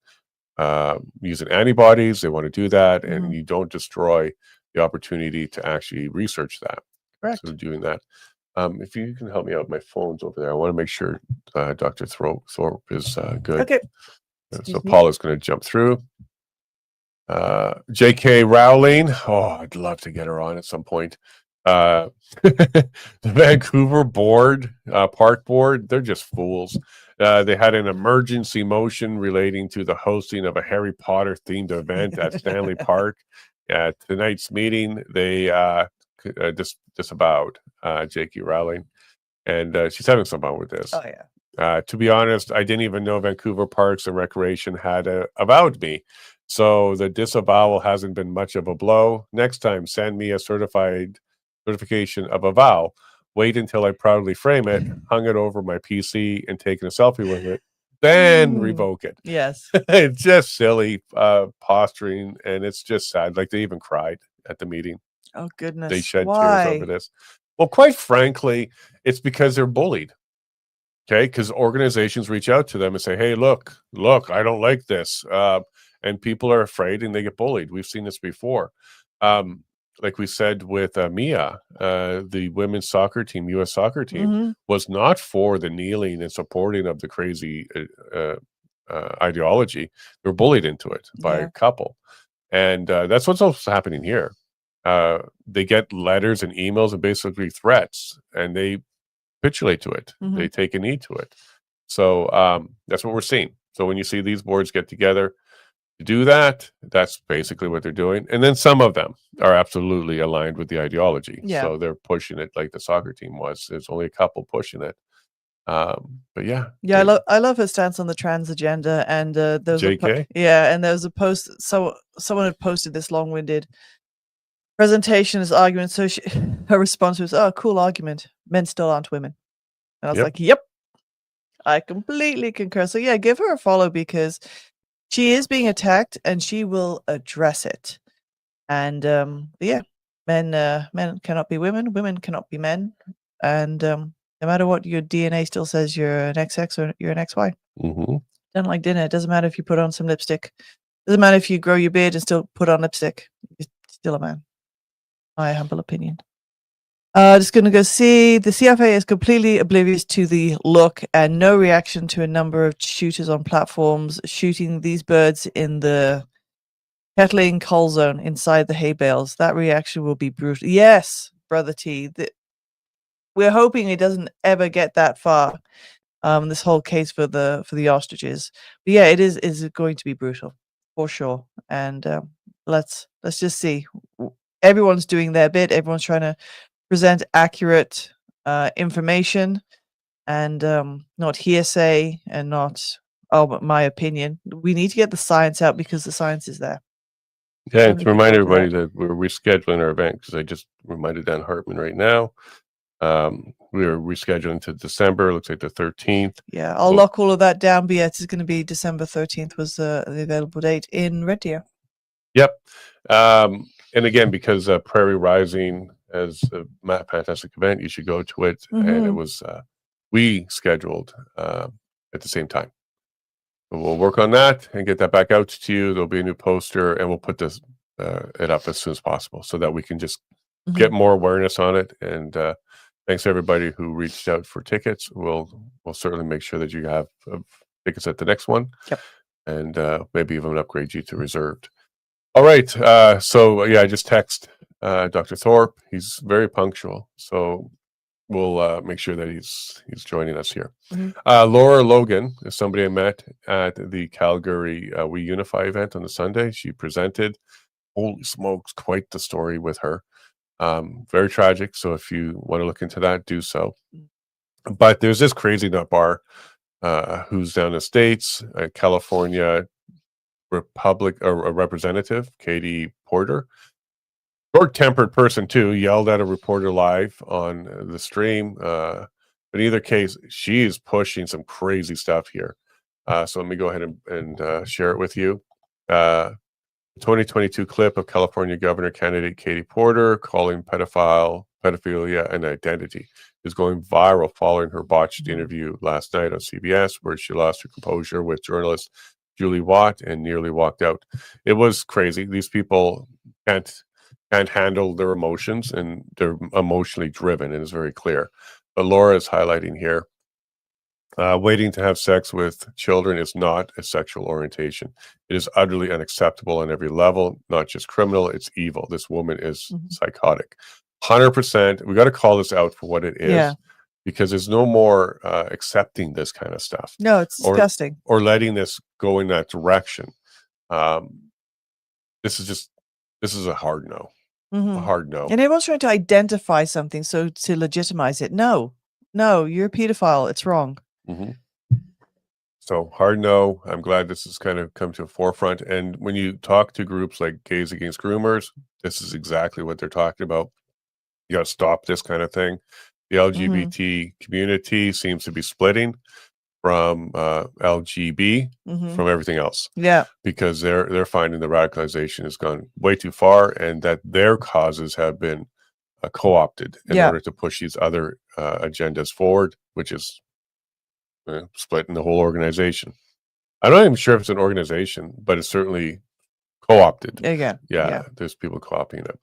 using antibodies, they want to do that. And you don't destroy the opportunity to actually research that. Correct. So doing that. If you can help me out, my phone's over there. I want to make sure Dr. Thorpe is good. Okay. So Paul is going to jump through. J.K. Rowling. Oh, I'd love to get her on at some point. The Vancouver park board, they're just fools. They had an emergency motion relating to the hosting of a Harry Potter themed event at Stanley Park. At tonight's meeting, they disavowed J.K. Rowling, and she's having some fun with this. Oh yeah. To be honest, I didn't even know Vancouver Parks and Recreation had avowed me. So the disavowal hasn't been much of a blow. Next time, send me a certification of avow. Wait until I proudly frame it, hung it over my PC, and taken a selfie with it. Then revoke it. Yes. It's just silly posturing, and it's just sad. Like they even cried at the meeting. Oh goodness. They shed tears over this. Well, quite frankly, it's because they're bullied. Okay, because organizations reach out to them and say, hey, look, I don't like this. And people are afraid and they get bullied. We've seen this before. Like we said with Mia, the women's soccer team, U.S. soccer team, was not for the kneeling and supporting of the crazy ideology. They were bullied into it by a couple. And that's what's also happening here. They get letters and emails and basically threats, and they capitulate to it. They take a knee to it. So that's what we're seeing. So when you see these boards get together to do that, that's basically what they're doing. And then some of them are absolutely aligned with the ideology. So they're pushing it like the soccer team was. There's only a couple pushing it. But yeah. I love her stance on the trans agenda. And there's JK? And there was a post. So someone had posted this long-winded presentation as argument. So her response was, "Oh, cool argument. Men still aren't women." And I was like, "Yep, I completely concur." So yeah, give her a follow because she is being attacked and she will address it. And men cannot be women, women cannot be men, and no matter what, your DNA still says you're an XX or you're an XY. Don't like dinner. It doesn't matter if you put on some lipstick. Doesn't matter if you grow your beard and still put on lipstick. You're still a man. My humble opinion. Just going to go see. The CFA is completely oblivious to the look and no reaction to a number of shooters on platforms shooting these birds in the kettling coal zone inside the hay bales. That reaction will be brutal. Yes, Brother T. We're hoping it doesn't ever get that far. this whole case for the ostriches. But yeah, it is going to be brutal for sure. And let's just see. Everyone's doing their bit. Everyone's trying to present accurate information and not hearsay and not, oh, but my opinion. We need to get the science out because the science is there. Yeah, So and many to remind people everybody correct. that we're rescheduling our event because I just reminded Dan Hartman right now. We are rescheduling to December. Looks like the 13th. Yeah, I'll Well, lock all of that down. But yeah, it's going to be December 13th was the available date in Red Deer. yep. And again, because Prairie Rising has a fantastic event, you should go to it. And it was we scheduled at the same time. So we'll work on that and get that back out to you. There'll be a new poster, and we'll put this it up as soon as possible so that we can just get more awareness on it. And thanks to everybody who reached out for tickets. We'll certainly make sure that you have tickets at the next one. Yep. And maybe even upgrade you to reserved. All right. So yeah, I just text Dr. Thorpe. He's very punctual. So we'll make sure that he's joining us here. Laura Logan is somebody I met at the Calgary We Unify event on the Sunday. She presented. Holy smokes, quite the story with her. Very tragic. So if you want to look into that, do so. But there's this crazy nut bar who's down in the States, California Republic or a representative, Katie Porter. Short-tempered person too, yelled at a reporter live on the stream. But in either case, she is pushing some crazy stuff here. So let me go ahead and share it with you. 2022 clip of California Governor candidate Katie Porter calling pedophilia an identity is going viral following her botched interview last night on CBS, where she lost her composure with journalist Julie Watt and nearly walked out. It was crazy. These people can't handle their emotions, and they're emotionally driven, and it's very clear. But Laura is highlighting here, waiting to have sex with children is not a sexual orientation. It is utterly unacceptable on every level, not just criminal, it's evil. This woman is psychotic. 100%. We got to call this out for what it is, because there's no more accepting this kind of stuff. No, it's disgusting. Or letting this go in that direction. This is a hard no. A hard no. And everyone's trying to identify something so to legitimize it. No, you're a pedophile. It's wrong. So hard no. I'm glad this has kind of come to a forefront. And when you talk to groups like Gays Against Groomers, this is exactly what they're talking about. You got to stop this kind of thing. The LGBT community seems to be splitting from LGB from everything else. Yeah. Because they're finding the radicalization has gone way too far, and that their causes have been co-opted in order to push these other agendas forward, which is splitting the whole organization. I'm not even sure if it's an organization, but it's certainly co-opted. Again. Yeah, there's people copying it.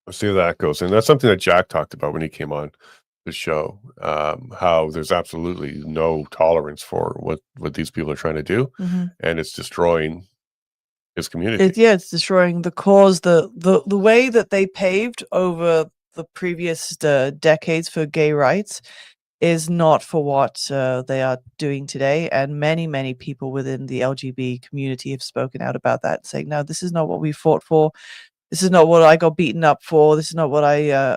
We'll see how that goes. And that's something that Jack talked about when he came on the show, how there's absolutely no tolerance for what these people are trying to do, and it's destroying his community. It's destroying the cause, the way that they paved over the previous decades for gay rights is not for what they are doing today. And many people within the LGBT community have spoken out about that, saying, no, this is not what we fought for. This is not what I got beaten up for. This is not what I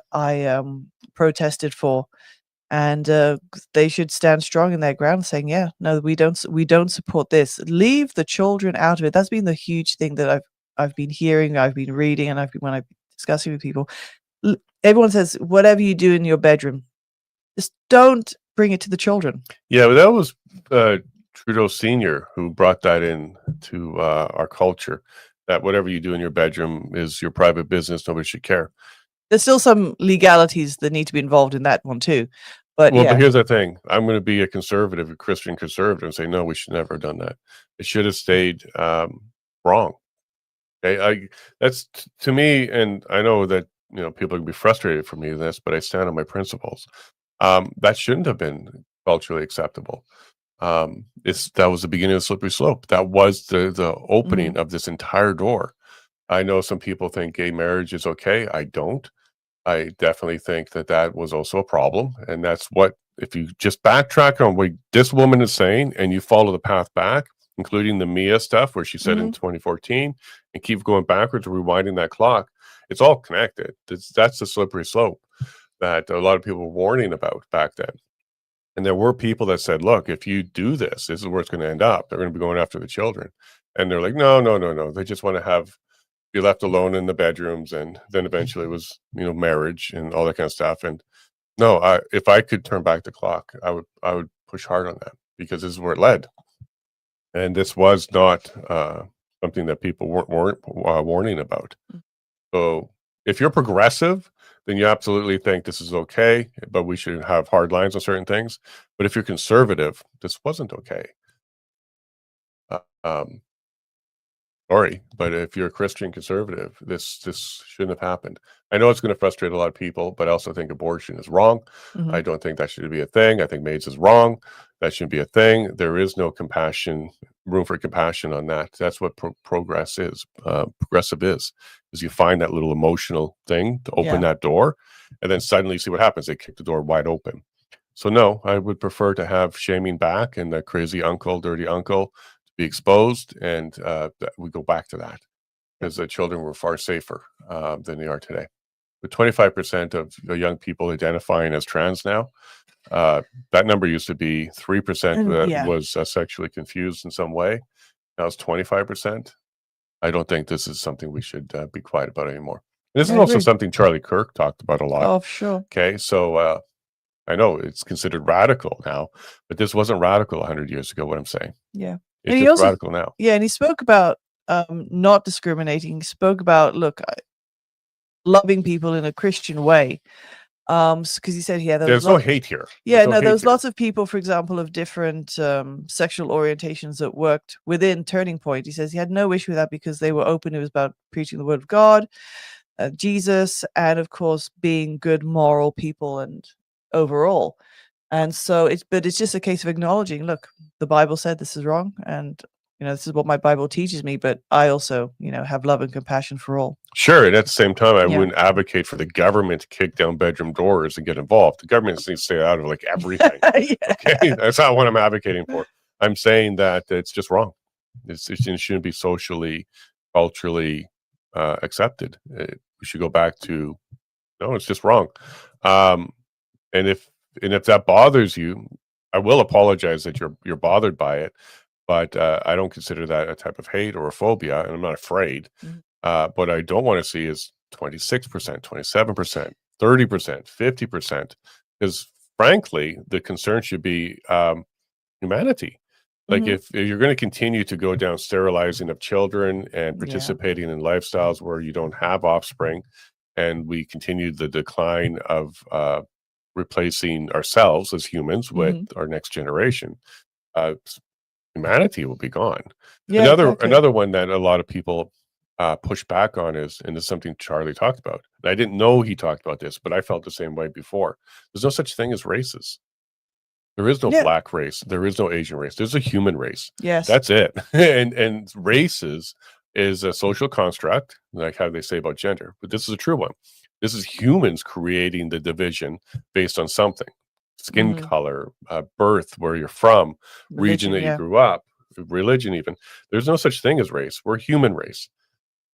protested for. And they should stand strong in their ground, saying, yeah, no, we don't support this. Leave the children out of it. That's been the huge thing that I've been hearing, I've been reading, and when I've been discussing with people. Everyone says, whatever you do in your bedroom, just don't bring it to the children. Yeah, but that was Trudeau Sr. who brought that in to our culture, that whatever you do in your bedroom is your private business. Nobody should care. There's still some legalities that need to be involved in that one too. But but here's the thing. I'm going to be a conservative, a Christian conservative, and say, no, we should never have done that. It should have stayed wrong. Okay, that's to me, and I know that people can be frustrated for me with this, but I stand on my principles. That shouldn't have been culturally acceptable. That was the beginning of the slippery slope. That was the opening of this entire door. I know some people think gay marriage is okay. I don't. I definitely think that was also a problem, and that's what if you just backtrack on what this woman is saying and you follow the path back, including the Mia stuff where she said in 2014, and keep going backwards, rewinding that clock, it's all connected. That's the slippery slope that a lot of people were warning about back then. And there were people that said, look, if you do this, this is where it's going to end up. They're going to be going after the children. And they're like, no, no, no, no. They just want to be left alone in the bedrooms. And then eventually it was, marriage and all that kind of stuff. And no, if I could turn back the clock, I would push hard on that, because this is where it led. And this was not something that people weren't warning about. So if you're progressive, then you absolutely think this is okay, but we should have hard lines on certain things. But if you're conservative, this wasn't okay. Sorry, but if you're a Christian conservative, this shouldn't have happened. I know it's going to frustrate a lot of people, but I also think abortion is wrong. I don't think that should be a thing. I think maids is wrong. That shouldn't be a thing. There is no room for compassion on that. That's what progressive is you find that little emotional thing to open that door, and then suddenly see what happens. They kick the door wide open. So no, I would prefer to have shaming back and the crazy uncle, dirty uncle, be exposed, and we go back to that, because the children were far safer than they are today. With 25% of the young people identifying as trans now, that number used to be 3% that was sexually confused in some way. Now it's 25%. I don't think this is something we should be quiet about anymore. And this is also something Charlie Kirk talked about a lot. Oh, sure. Okay, so I know it's considered radical now, but this wasn't radical 100 years ago, what I'm saying. Yeah. It's just radical now. Yeah, and he spoke about not discriminating. He spoke about, loving people in a Christian way. Because he said, there's no hate here. Yeah, there was lots of people, for example, of different sexual orientations that worked within Turning Point. He says he had no issue with that because they were open. It was about preaching the word of God, Jesus, and of course being good moral people and overall. And so it's just a case of acknowledging, look, the Bible said this is wrong, and this is what my Bible teaches me, but I also, have love and compassion for all. Sure, and at the same time, I wouldn't advocate for the government to kick down bedroom doors and get involved. The government needs to stay out of everything. Okay, that's not what I'm advocating for. I'm saying that it's just wrong. It shouldn't be socially, culturally accepted. We should go back to, no, it's just wrong. And if that bothers you, I will apologize that you're bothered by it, but I don't consider that a type of hate or a phobia, and I'm not afraid. What I don't want to see is 26%, 27%, 30%, 50%, because frankly, the concern should be humanity. If you're going to continue to go down sterilizing of children and participating in lifestyles where you don't have offspring, and we continue the decline of replacing ourselves as humans with our next generation, humanity will be gone. Another one that a lot of people push back on is, and this is something Charlie talked about. And I didn't know he talked about this, but I felt the same way before. There's no such thing as races. There is no black race. There is no Asian race. There's a human race. Yes, that's it. and races is a social construct, like how they say about gender, but this is a true one. This is humans creating the division based on something: skin color, birth, where you're from, region that you grew up, religion even. There's no such thing as race. We're human race.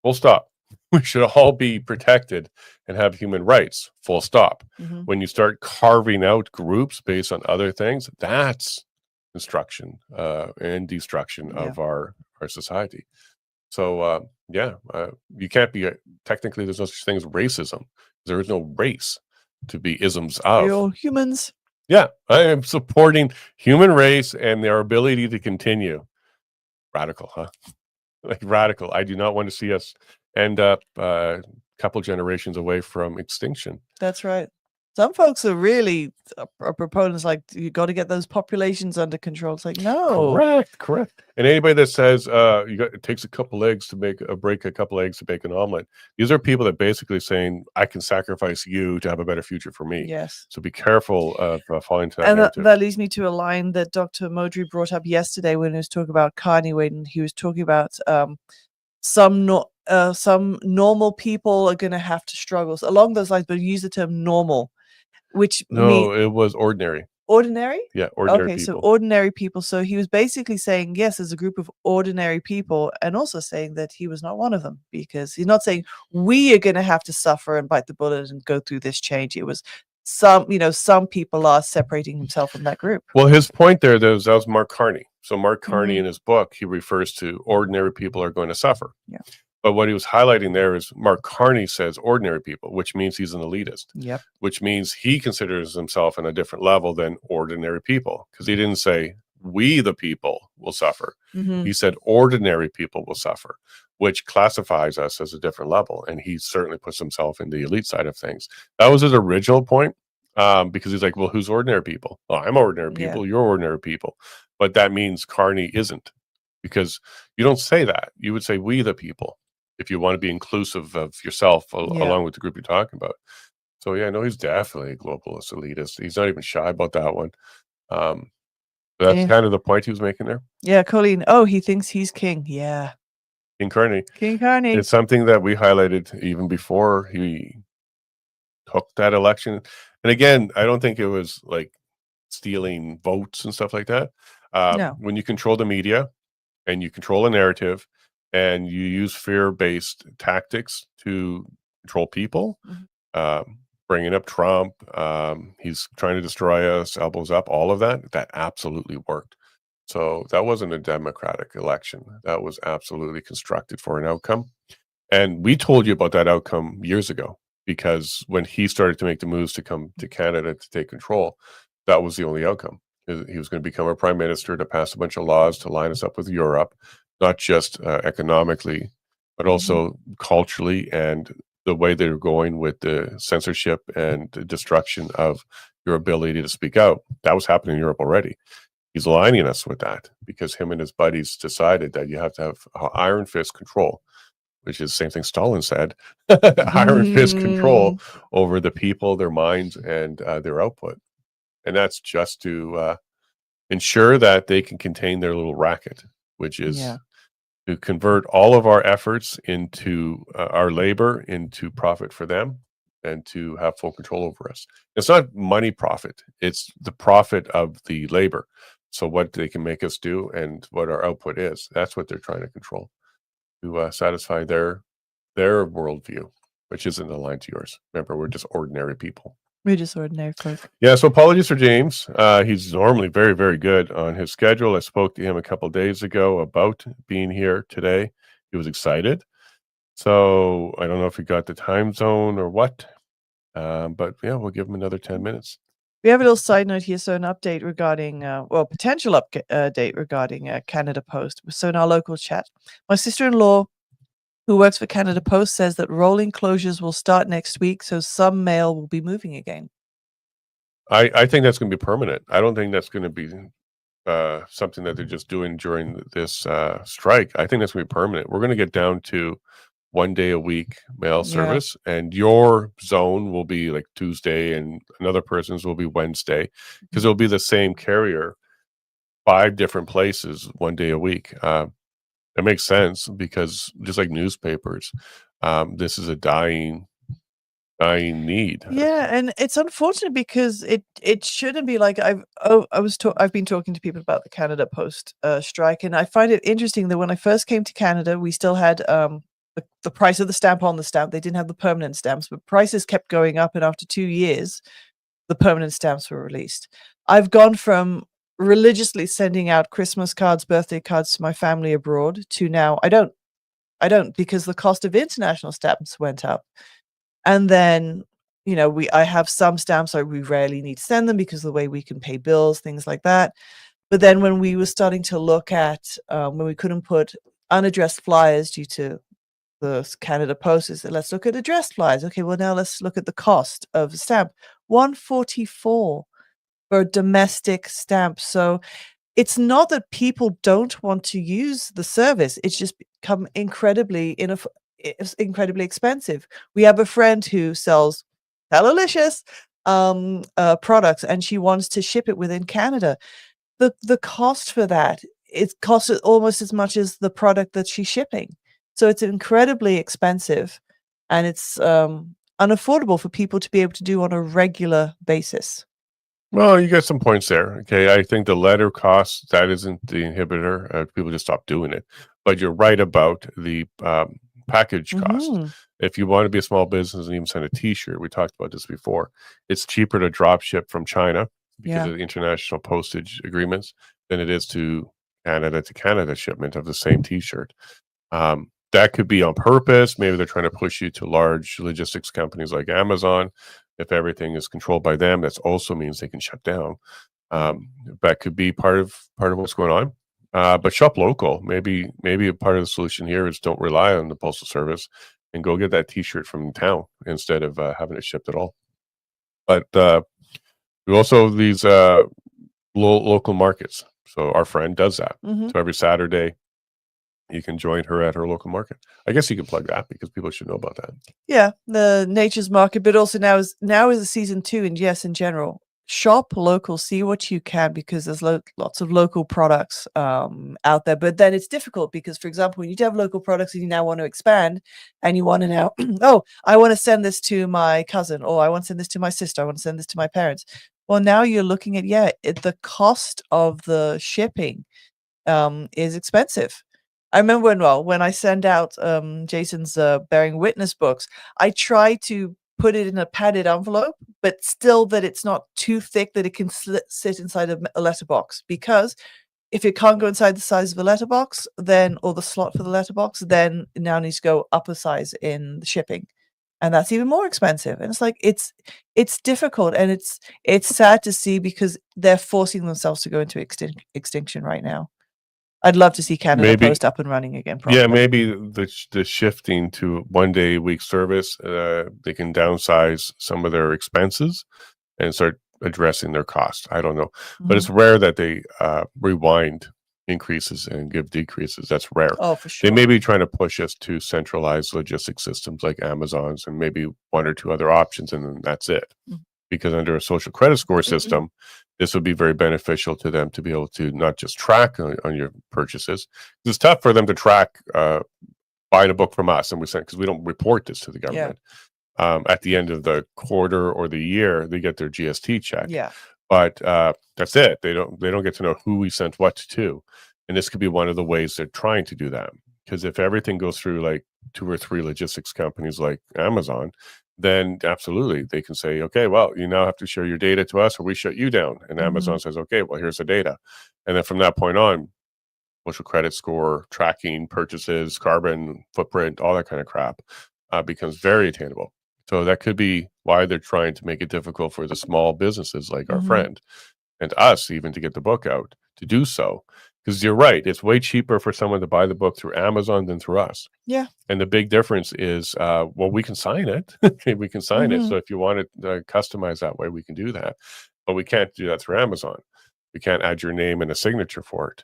Full stop. We should all be protected and have human rights. Full stop. When you start carving out groups based on other things, that's construction and destruction of our society. So you can't be technically, there's no such thing as racism. There is no race to be isms of. We're all humans. Yeah, I am supporting human race and their ability to continue. Radical, huh? Radical. I do not want to see us end up a couple generations away from extinction. That's right. Some folks are really proponents, you got to get those populations under control. It's no. Correct. And anybody that says it takes a couple eggs to break a couple eggs to make an omelet, these are people that basically saying, I can sacrifice you to have a better future for me. Yes. So be careful of falling into that narrative. narrative. And that leads me to a line that Dr. Modry brought up yesterday when he was talking about Kanye, when he was talking about some normal people are going to have to struggle along those lines, but use the term normal. Which it was ordinary. Ordinary? Yeah, ordinary Okay, so people. ordinary people. So he was basically saying, yes, there's a group of ordinary people, and also saying that he was not one of them, because he's not saying we are going to have to suffer and bite the bullet and go through this change. It was some people are separating himself from that group. Well, his point there, that was Mark Carney. So Mark Carney Mhm. in his book, he refers to ordinary people are going to suffer. Yeah. But what he was highlighting there is Mark Carney says ordinary people, which means he's an elitist, Yep. which means he considers himself on a different level than ordinary people, because he didn't say we the people will suffer. Mhm. He said ordinary people will suffer, which classifies us as a different level. And he certainly puts himself in the elite side of things. That was his original point, because he's like, well, who's ordinary people? Oh, I'm ordinary Yeah. people. You're ordinary people. But that means Carney isn't, because you don't say that. You would say we the people if you want to be inclusive of yourself Yeah. along with the group you're talking about. So yeah, no, he's definitely a globalist elitist. He's not even shy about that one. That's Yeah. kind of the point he was making there. Yeah, Colleen. Oh, he thinks he's king. Yeah. King Carney. King Carney. It's something that we highlighted even before he took that election. And again, I don't think it was like stealing votes and stuff like that. No. When you control the media and you control a narrative and you use fear-based tactics to control people, Mhm. bringing up Trump, he's trying to destroy us, elbows up, all of that absolutely worked. So that wasn't a democratic election. That was absolutely constructed for an outcome. And we told you about that outcome years ago, because when he started to make the moves to come to Canada to take control, that was the only outcome. He was going to become our prime minister to pass a bunch of laws to line us up with Europe, not just economically, but Mhm. also culturally, and the way they were going with the censorship and the destruction of your ability to speak out. That was happening in Europe already. He's aligning us with that because him and his buddies decided that you have to have iron fist control, which is the same thing Stalin said, iron fist control over the people, their minds, and their output. And that's just to ensure that they can contain their little racket, which is Yeah. to convert all of our efforts into our labor into profit for them, and to have full control over us. It's not money profit, it's the profit of the labor. So what they can make us do and what our output is, that's what they're trying to control, to satisfy their worldview, which isn't aligned to yours. Remember, we're just ordinary people. We're just ordinary folk. Yeah, so apologies for James. He's normally very, very good on his schedule. I spoke to him a couple days ago about being here today. He was excited. So I don't know if he got the time zone or what, but yeah, we'll give him another 10 minutes. We have a little side note here. So an update regarding, potential update regarding Canada Post. So in our local chat, my sister-in-law, who works for Canada Post, says that rolling closures will start next week, so some mail will be moving again. I think that's going to be permanent. I don't think that's going to be something that they're just doing during this strike. I think that's going to be permanent. We're going to get down to 1 day a week mail Yeah. service, and your zone will be like Tuesday and another person's will be Wednesday, because it'll be the same carrier, 5 different places 1 day a week. It makes sense because just like newspapers, this is a dying need. Yeah, and it's unfortunate because it shouldn't be like I've been talking to people about the Canada Post strike, and I find it interesting that when I first came to Canada, we still had the price of the stamp on the stamp. They didn't have the permanent stamps, but prices kept going up, and after 2 years, the permanent stamps were released. I've gone from religiously sending out Christmas cards, birthday cards to my family abroad to now I don't because the cost of international stamps went up. And then, I have some stamps, so we rarely need to send them because of the way we can pay bills, things like that. But then when we were starting to look at, when we couldn't put unaddressed flyers due to the Canada Post, is that let's look at addressed flyers. Okay, well, now let's look at the cost of a stamp. 144 for a domestic stamp. So it's not that people don't want to use the service, it's just become it's incredibly expensive. We have a friend who sells Hellolicious products, and she wants to ship it within Canada. The cost for that, it costs almost as much as the product that she's shipping. So it's incredibly expensive, and it's unaffordable for people to be able to do on a regular basis. Well, you got some points there. Okay, I think the letter cost, that isn't the inhibitor. People just stop doing it. But you're right about the package cost. Mhm. If you want to be a small business and even send a T-shirt, we talked about this before. It's cheaper to drop ship from China because Yeah. of the international postage agreements than it is to Canada shipment of the same T-shirt. That could be on purpose. Maybe they're trying to push you to large logistics companies like Amazon. If everything is controlled by them, that also means they can shut down. Mhm. Um, that could be part of what's going on. But shop local. Maybe a part of the solution here is don't rely on the postal service and go get that T-shirt from town instead of having it shipped at all. But we also have these local markets. So our friend does that. Mhm. So every Saturday you can join her at her local market. I guess you can plug that because people should know about that. Yeah, the nature's market, but also now is the season 2, and yes, in general, shop local, see what you can because there's lots of local products out there. But then it's difficult because, for example, when you do have local products and you now want to expand, and you want to now, oh, I want to send this to my cousin, or I want to send this to my sister, I want to send this to my parents. Well, now you're looking at the cost of the shipping is expensive. I remember when I send out Jason's bearing witness books, I try to put it in a padded envelope, but still that it's not too thick that it can sit inside a letterbox. Because if it can't go inside the size of a letterbox, then or the slot for the letterbox, then it now needs to go up a size in the shipping, and that's even more expensive. And it's like it's difficult, and it's sad to see because they're forcing themselves to go into extinction right now. I'd love to see Canada Maybe Post up and running again Yeah, properly. maybe the shifting to 1 day a week service, they can downsize some of their expenses and start addressing their cost. I don't know, but Mhm. it's rare that they rewind increases and give decreases. That's rare. Oh, for They sure. may be trying to push us to centralized logistics systems like Amazon's and maybe one or two other options, and then that's it. Mm. Because under a social credit score system, this would be very beneficial to them to be able to not just track on your purchases. It's tough for them to track buying a book from us, and we send because we don't report this to the Yeah, government. At the end of the quarter or the year, they get their GST check, yeah. but that's it. They don't get to know who we sent what to, and this could be one of the ways they're trying to do that. Because if everything goes through like 2 or 3 logistics companies like Amazon, then absolutely they can say, okay, well, you now have to share your data to us, or we shut you down. And Amazon Mhm. says, okay, well, here's the data, and then from that point on, social credit score, tracking purchases, carbon footprint, all that kind of crap becomes very attainable. So that could be why they're trying to make it difficult for the small businesses like our Mhm. friend and us even to get the book out to do so. Because you're right, it's way cheaper for someone to buy the book through Amazon than through us. Yeah. And the big difference is, well, we can sign it. We can sign it. Mhm. So if you want it customized that way, we can do that. But we can't do that through Amazon. We can't add your name and a signature for it.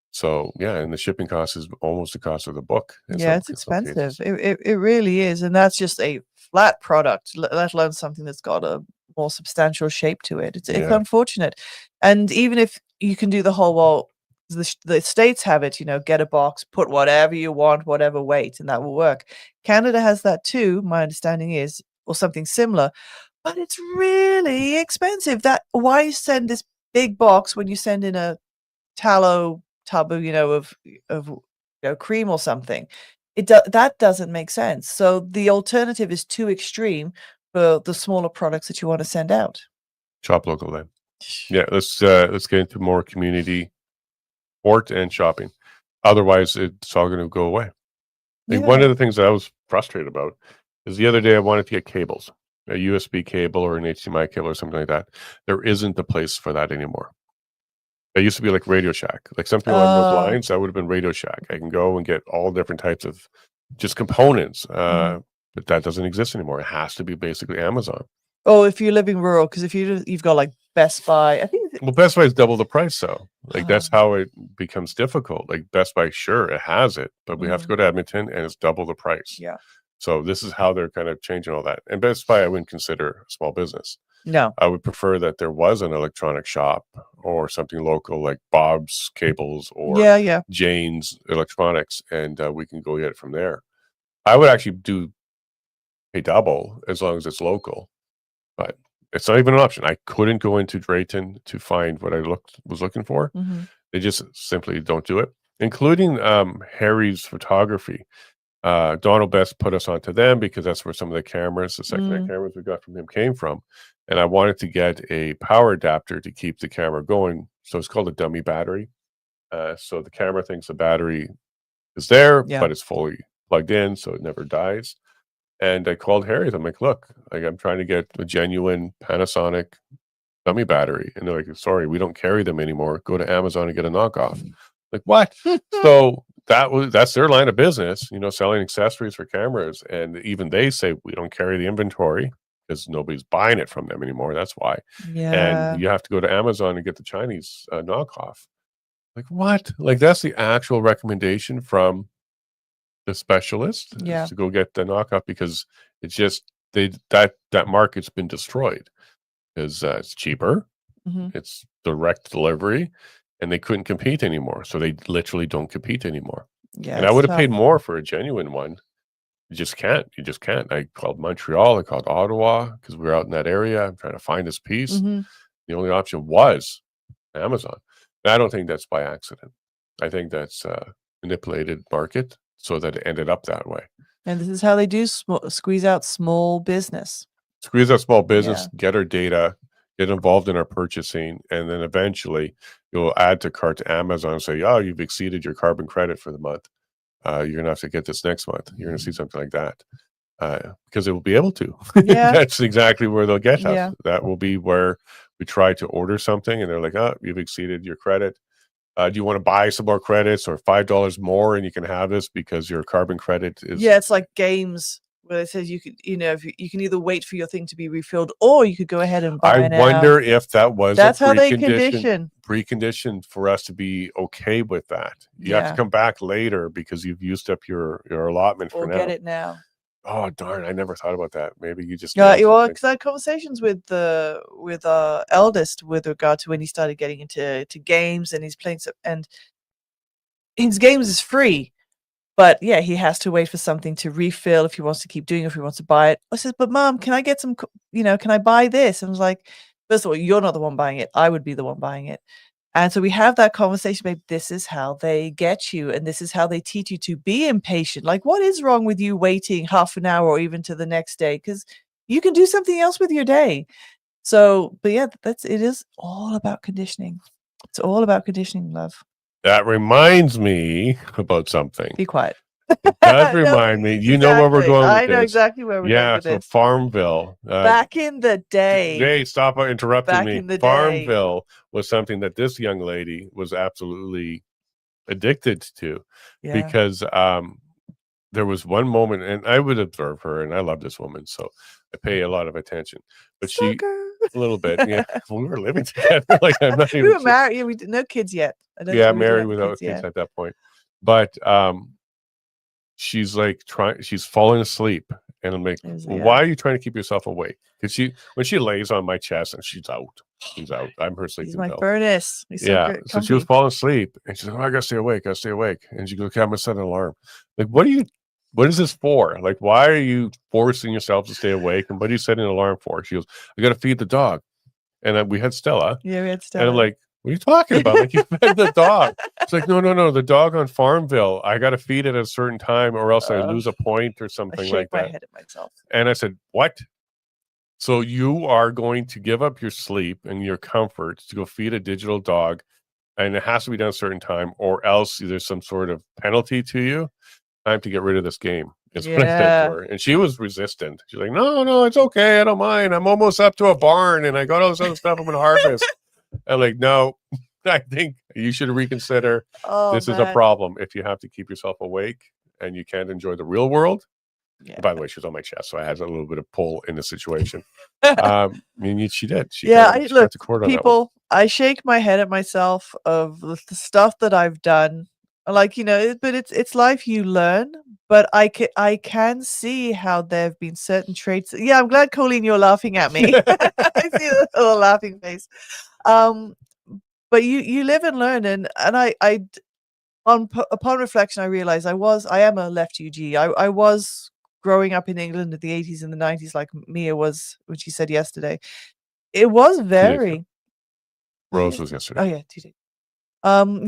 So, yeah, and the shipping cost is almost the cost of the book Yeah, it's in some expensive. cases. It really is, and that's just a flat product, let alone something that's got a more substantial shape to it. It's Yeah. unfortunate, and even if you can do the whole, well, the states have it, get a box, put whatever you want, whatever weight, and that will work. Canada has that too, my understanding is, or something similar, but it's really expensive. That why send this big box when you send in a tallow tub of, cream or something. That doesn't make sense. So the alternative is too extreme for the smaller products that you wanna send out. Shop local then. Yeah, let's get into more community sport and shopping. Otherwise, it's all gonna go away. Like, one Yeah. of the things that I was frustrated about is the other day I wanted to get cables, a USB cable or an HDMI cable or something like that. There isn't a place for that anymore. It used to be like Radio Shack, like something along those Uh, lines, that would have been Radio Shack. I can go and get all different types of just components, mhm. but that doesn't exist anymore. It has to be basically Amazon. Oh, if you're living rural, because if you've got, like, Best Buy, I think Well, Best Buy is double the price though. Like, uh, that's how it becomes difficult. Like, Best Buy, sure, it has it, but we have to mhm, go to Edmonton and it's double the price. yeah. So this is how they're kind of changing all that. And Best Buy, I wouldn't consider a small business. No. I would prefer that there was an electronic shop or something local like Bob's Cables or Yeah, yeah. Jane's Electronics, and we can go get it from there. I would actually do pay double as long as it's local, but It's not even an option. I couldn't go into Drayton to find what I was looking for. Mhm. They just simply don't do it, including Harry's photography. Donald Best put us onto them because that's where some of the cameras, the secondhand Mm. cameras we got from him, came from. And I wanted to get a power adapter to keep the camera going. So it's called a dummy battery. So the camera thinks the battery is there, Yeah. but it's fully plugged in, so it never dies. And I called Harry's. I'm like, look, like I'm trying to get a genuine Panasonic dummy battery. And they're like, sorry, we don't carry them anymore. Go to Amazon and get a knockoff. Like, what? So that's their line of business, selling accessories for cameras. And even they say we don't carry the inventory because nobody's buying it from them anymore. That's why. And Yeah. you have to go to Amazon and get the Chinese knockoff. Like, what? Like, that's the actual recommendation from the specialist is Yeah. to go get the knockoff because it's just that market's been destroyed because it's cheaper, Mhm. it's direct delivery, and they couldn't compete anymore. So they literally don't compete anymore. Yeah, And I it's would have tough. paid more for a genuine one. You just can't. You just can't. I called Montreal. I called Ottawa because we were out in that area. I'm trying to find this piece. Mhm. The only option was Amazon. And I don't think that's by accident. I think that's a manipulated market so that it ended up that way. And this is how they do squeeze out small business. Squeeze our small business, Yeah. get our data, get involved in our purchasing, and then eventually you'll add to cart to Amazon and say, "Oh, you've exceeded your carbon credit for the month. You're gonna have to get this next month." You're gonna see something like that because it will be able to. Yeah. That's exactly where they'll get us. Yeah. That will be where we try to order something, and they're like, "Oh, you've exceeded your credit. Do you want to buy some more credits or $5 more, and you can have this because your carbon credit is." Yeah, it's like games where it says you could, if you can either wait for your thing to be refilled or you could go ahead and I buy now. wonder if that was a That's how they condition. precondition for us to be okay with that. You have to Yeah. come back later because you've used up your allotment for Or get now. it now. Oh, darn, I never thought about that. Maybe you just Yeah, nailed well, something. because I had conversations with our eldest with regard to when he started getting into games and he's playing and his games is free. But yeah, he has to wait for something to refill if he wants to keep doing it, if he wants to buy it. I said, but mom, can I get some, can I buy this? And I was like, first of all, you're not the one buying it. I would be the one buying it. And so we have that conversation, babe. This is how they get you. And this is how they teach you to be impatient. Like, what is wrong with you waiting half an hour or even to the next day? Because you can do something else with your day. So, but yeah, it is all about conditioning. It's all about conditioning, love. That reminds me about something. Be quiet. It does No, remind me. You know where we're exactly. going with I know this. exactly where we're going Yeah, with so this. Farmville. Back in the day. Jay, stop interrupting Back me. in the day. Farmville was something that this young lady was absolutely addicted to Yeah. because there was one moment, and I would observe her, and I love this woman, so I pay a lot of attention. But Stalker. a little bit, yeah. We were living together. Like I'm not even. We were married. Yeah, we did no kids yet. I don't Yeah, think we did married have without kids kids yet. at that point. But she's like she's falling asleep, and I'm like, well, why are you trying to keep yourself awake? Because when she lays on my chest and she's out. I'm her He's sleeping my pill. furnace. He's so Yeah. good. So she was falling asleep and she's like, oh, I gotta stay awake. Gotta stay awake. And she goes, okay, I'm gonna set an alarm. Like, what is this for? Like, why are you forcing yourself to stay awake? And what are you setting an alarm for? She goes, I gotta feed the dog. And then we had Stella. Yeah, we had And I'm Stella. like, what are you talking about? Like, you fed the dog. It's like, no, the dog on Farmville. I got to feed it at a certain time or else I lose a point or I something shake like my that. head at myself. And I said, what? So you are going to give up your sleep and your comfort to go feed a digital dog, and it has to be done at a certain time, or else there's some sort of penalty to you. Time to get rid of this game. Is what I said to her. And she was resistant. She's like, no, it's okay. I don't mind. I'm almost up to a barn and I got all this other stuff I'm going to harvest. I'm like, no, I think you should reconsider. This is a problem if you have to keep yourself awake and you can't enjoy the real world. Yeah. By the way, she was on my chest, so I had a little bit of pull in the situation. She did. Look, people, I shake my head at myself of the stuff that I've done. Like, but it's life, you learn. But I can see how there have been certain traits. Yeah, I'm glad, Colleen, you're laughing at me. I see the little laughing face. But you live and learn, and upon reflection, I realized I am a left UG. I was growing up in England in the 80s and the 90s, like Mia was when she said yesterday. It was 2 days ago. very. Rose was yesterday. Oh yeah, 2 days.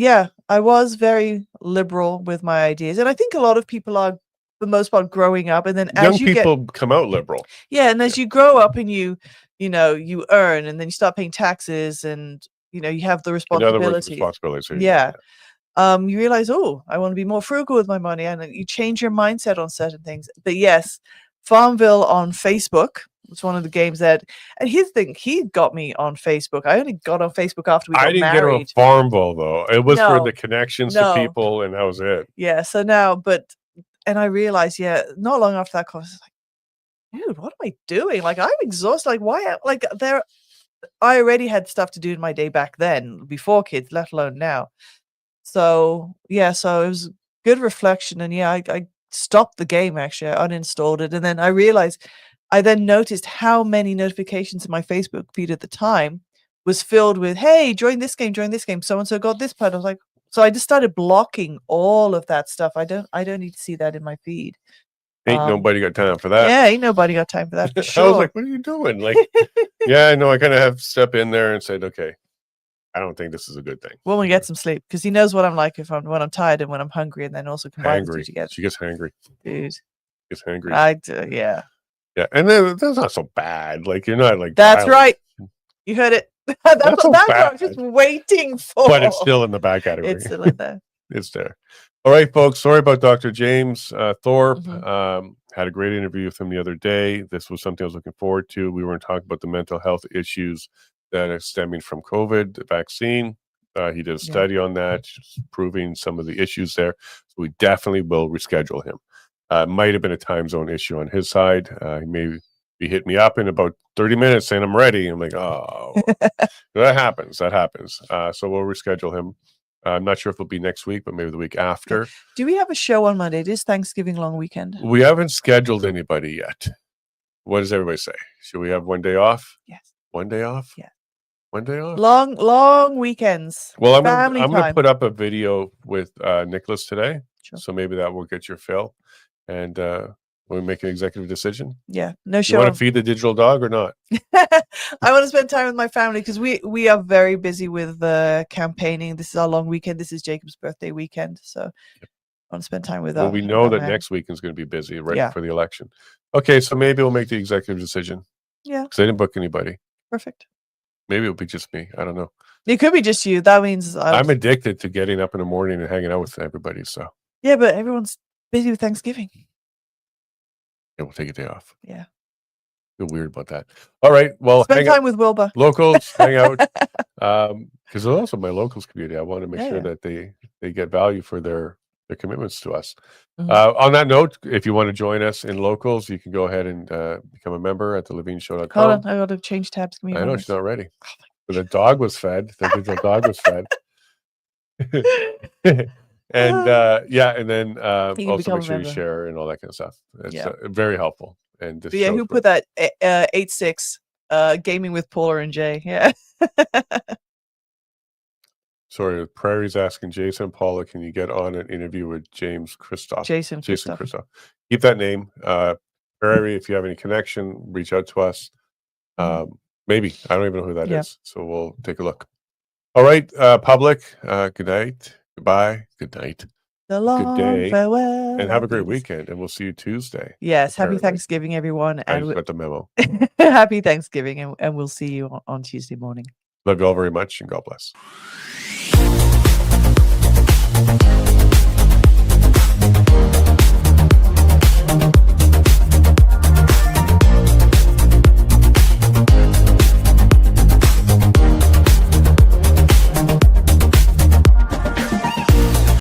Yeah, I was very liberal with my ideas, and I think a lot of people are, for the most part, growing up, and then Young as you people come out liberal. yeah, and as you grow up and you earn, and then you start paying taxes, and you have the In other words, responsibilities. responsibilities. Here Yeah. You realize, oh, I want to be more frugal with my money, and then you change your mindset on certain things. But yes, Farmville on Facebook was one of the games that, and his thing, he got me on Facebook. I only got on Facebook after we got I didn't married. get to a Farmville though. It was for No, the connections to no. people, and that was it. Yeah. So now, and I realized, yeah, not long after that course, I was like, dude, what am I doing? Like, I'm exhausted. Like, why? Like, I already had stuff to do in my day back then, before kids, let alone now. So yeah, so it was good reflection, and yeah, I stopped the game. Actually, I uninstalled it, and then I then noticed how many notifications in my Facebook feed at the time was filled with, "Hey, join this game, so and so got this part." I was like, so I just started blocking all of that stuff. I don't need to see that in my feed. Ain't nobody got time for that. Yeah, ain't nobody got time for that for sure. I was like, what are you doing? Like, yeah, I know. I kind of have to step in there and said, okay, I don't think this is a good thing. Woman get some sleep, because he knows what I'm like when I'm tired and when I'm hungry, and then also combine the two Hangry. together. She gets hangry. Dude, Gets hangry. yeah. Yeah, and then that's not so bad. Like, you're not like That's violent. right. You heard it. That's so what I was bad. just waiting for. But it's still in the back category. It's still in there. It's there. All right, folks. Sorry about Dr. James Thorpe. Mhm. Had a great interview with him the other day. This was something I was looking forward to. We were talking about the mental health issues that are stemming from COVID, the vaccine. He did a study on that, just proving some of the issues there. So we definitely will reschedule him. Might have been a time zone issue on his side. He may be hitting me up in about 30 minutes saying I'm ready. I'm like, oh, that happens. So we'll reschedule him. I'm not sure if it'll be next week, but maybe the week after. Do we have a show on Monday? It is Thanksgiving long weekend. We haven't scheduled anybody yet. What does everybody say? Should we have one day off? Yes. 1 day off? Yeah. 1 day off? long weekends. Well, I'm Family going to time. put up a video with Nicholas today. Sure. So maybe that will get your fill. And we'll make an executive decision. Yeah. No You show. want to feed the digital dog or not? I want to spend time with my family, because we are very busy with campaigning. This is our long weekend. This is Jacob's birthday weekend. So I want to spend time with Well, we know that next week is going to be busy right for the election. Okay, so maybe we'll make the executive decision. Yeah. Because they didn't book anybody. Perfect. Maybe it'll be just me. I don't know. It could be just you. That means I'm addicted to getting up in the morning and hanging out with everybody. So yeah, but everyone's busy with Thanksgiving. yeah, we'll take a day off. Yeah. Feel weird about that. All right. Well, spend time with Wilbur. Locals, hang out. Because also my locals community. I want to make sure that they get value for their commitments to us. On that note, if you want to join us in locals, you can go ahead and become a member at thelevineshow.com. Hold on, I got to change tabs. I know she's not ready. But the dog was fed. The digital dog was fed. And and then also make sure you share and all that kind of stuff. It's very helpful. And but yeah, who put that 8-6 gaming with Paula and Jay? Yeah. Sorry, Prairie's asking Jason, Paula, can you get on an interview with James Christoph? Jason Christoph. Keep that name. Prairie, if you have any connection, reach out to us. Maybe. I don't even know who that is. So we'll take a look. All right, public. Good night. Goodbye. Good night. Good day. Farewell. And have a great weekend. And we'll see you Tuesday. Yes. Happy Thanksgiving, everyone. I just got the memo. Happy Thanksgiving. And we'll see you on Tuesday morning. Love you all very much, and God bless.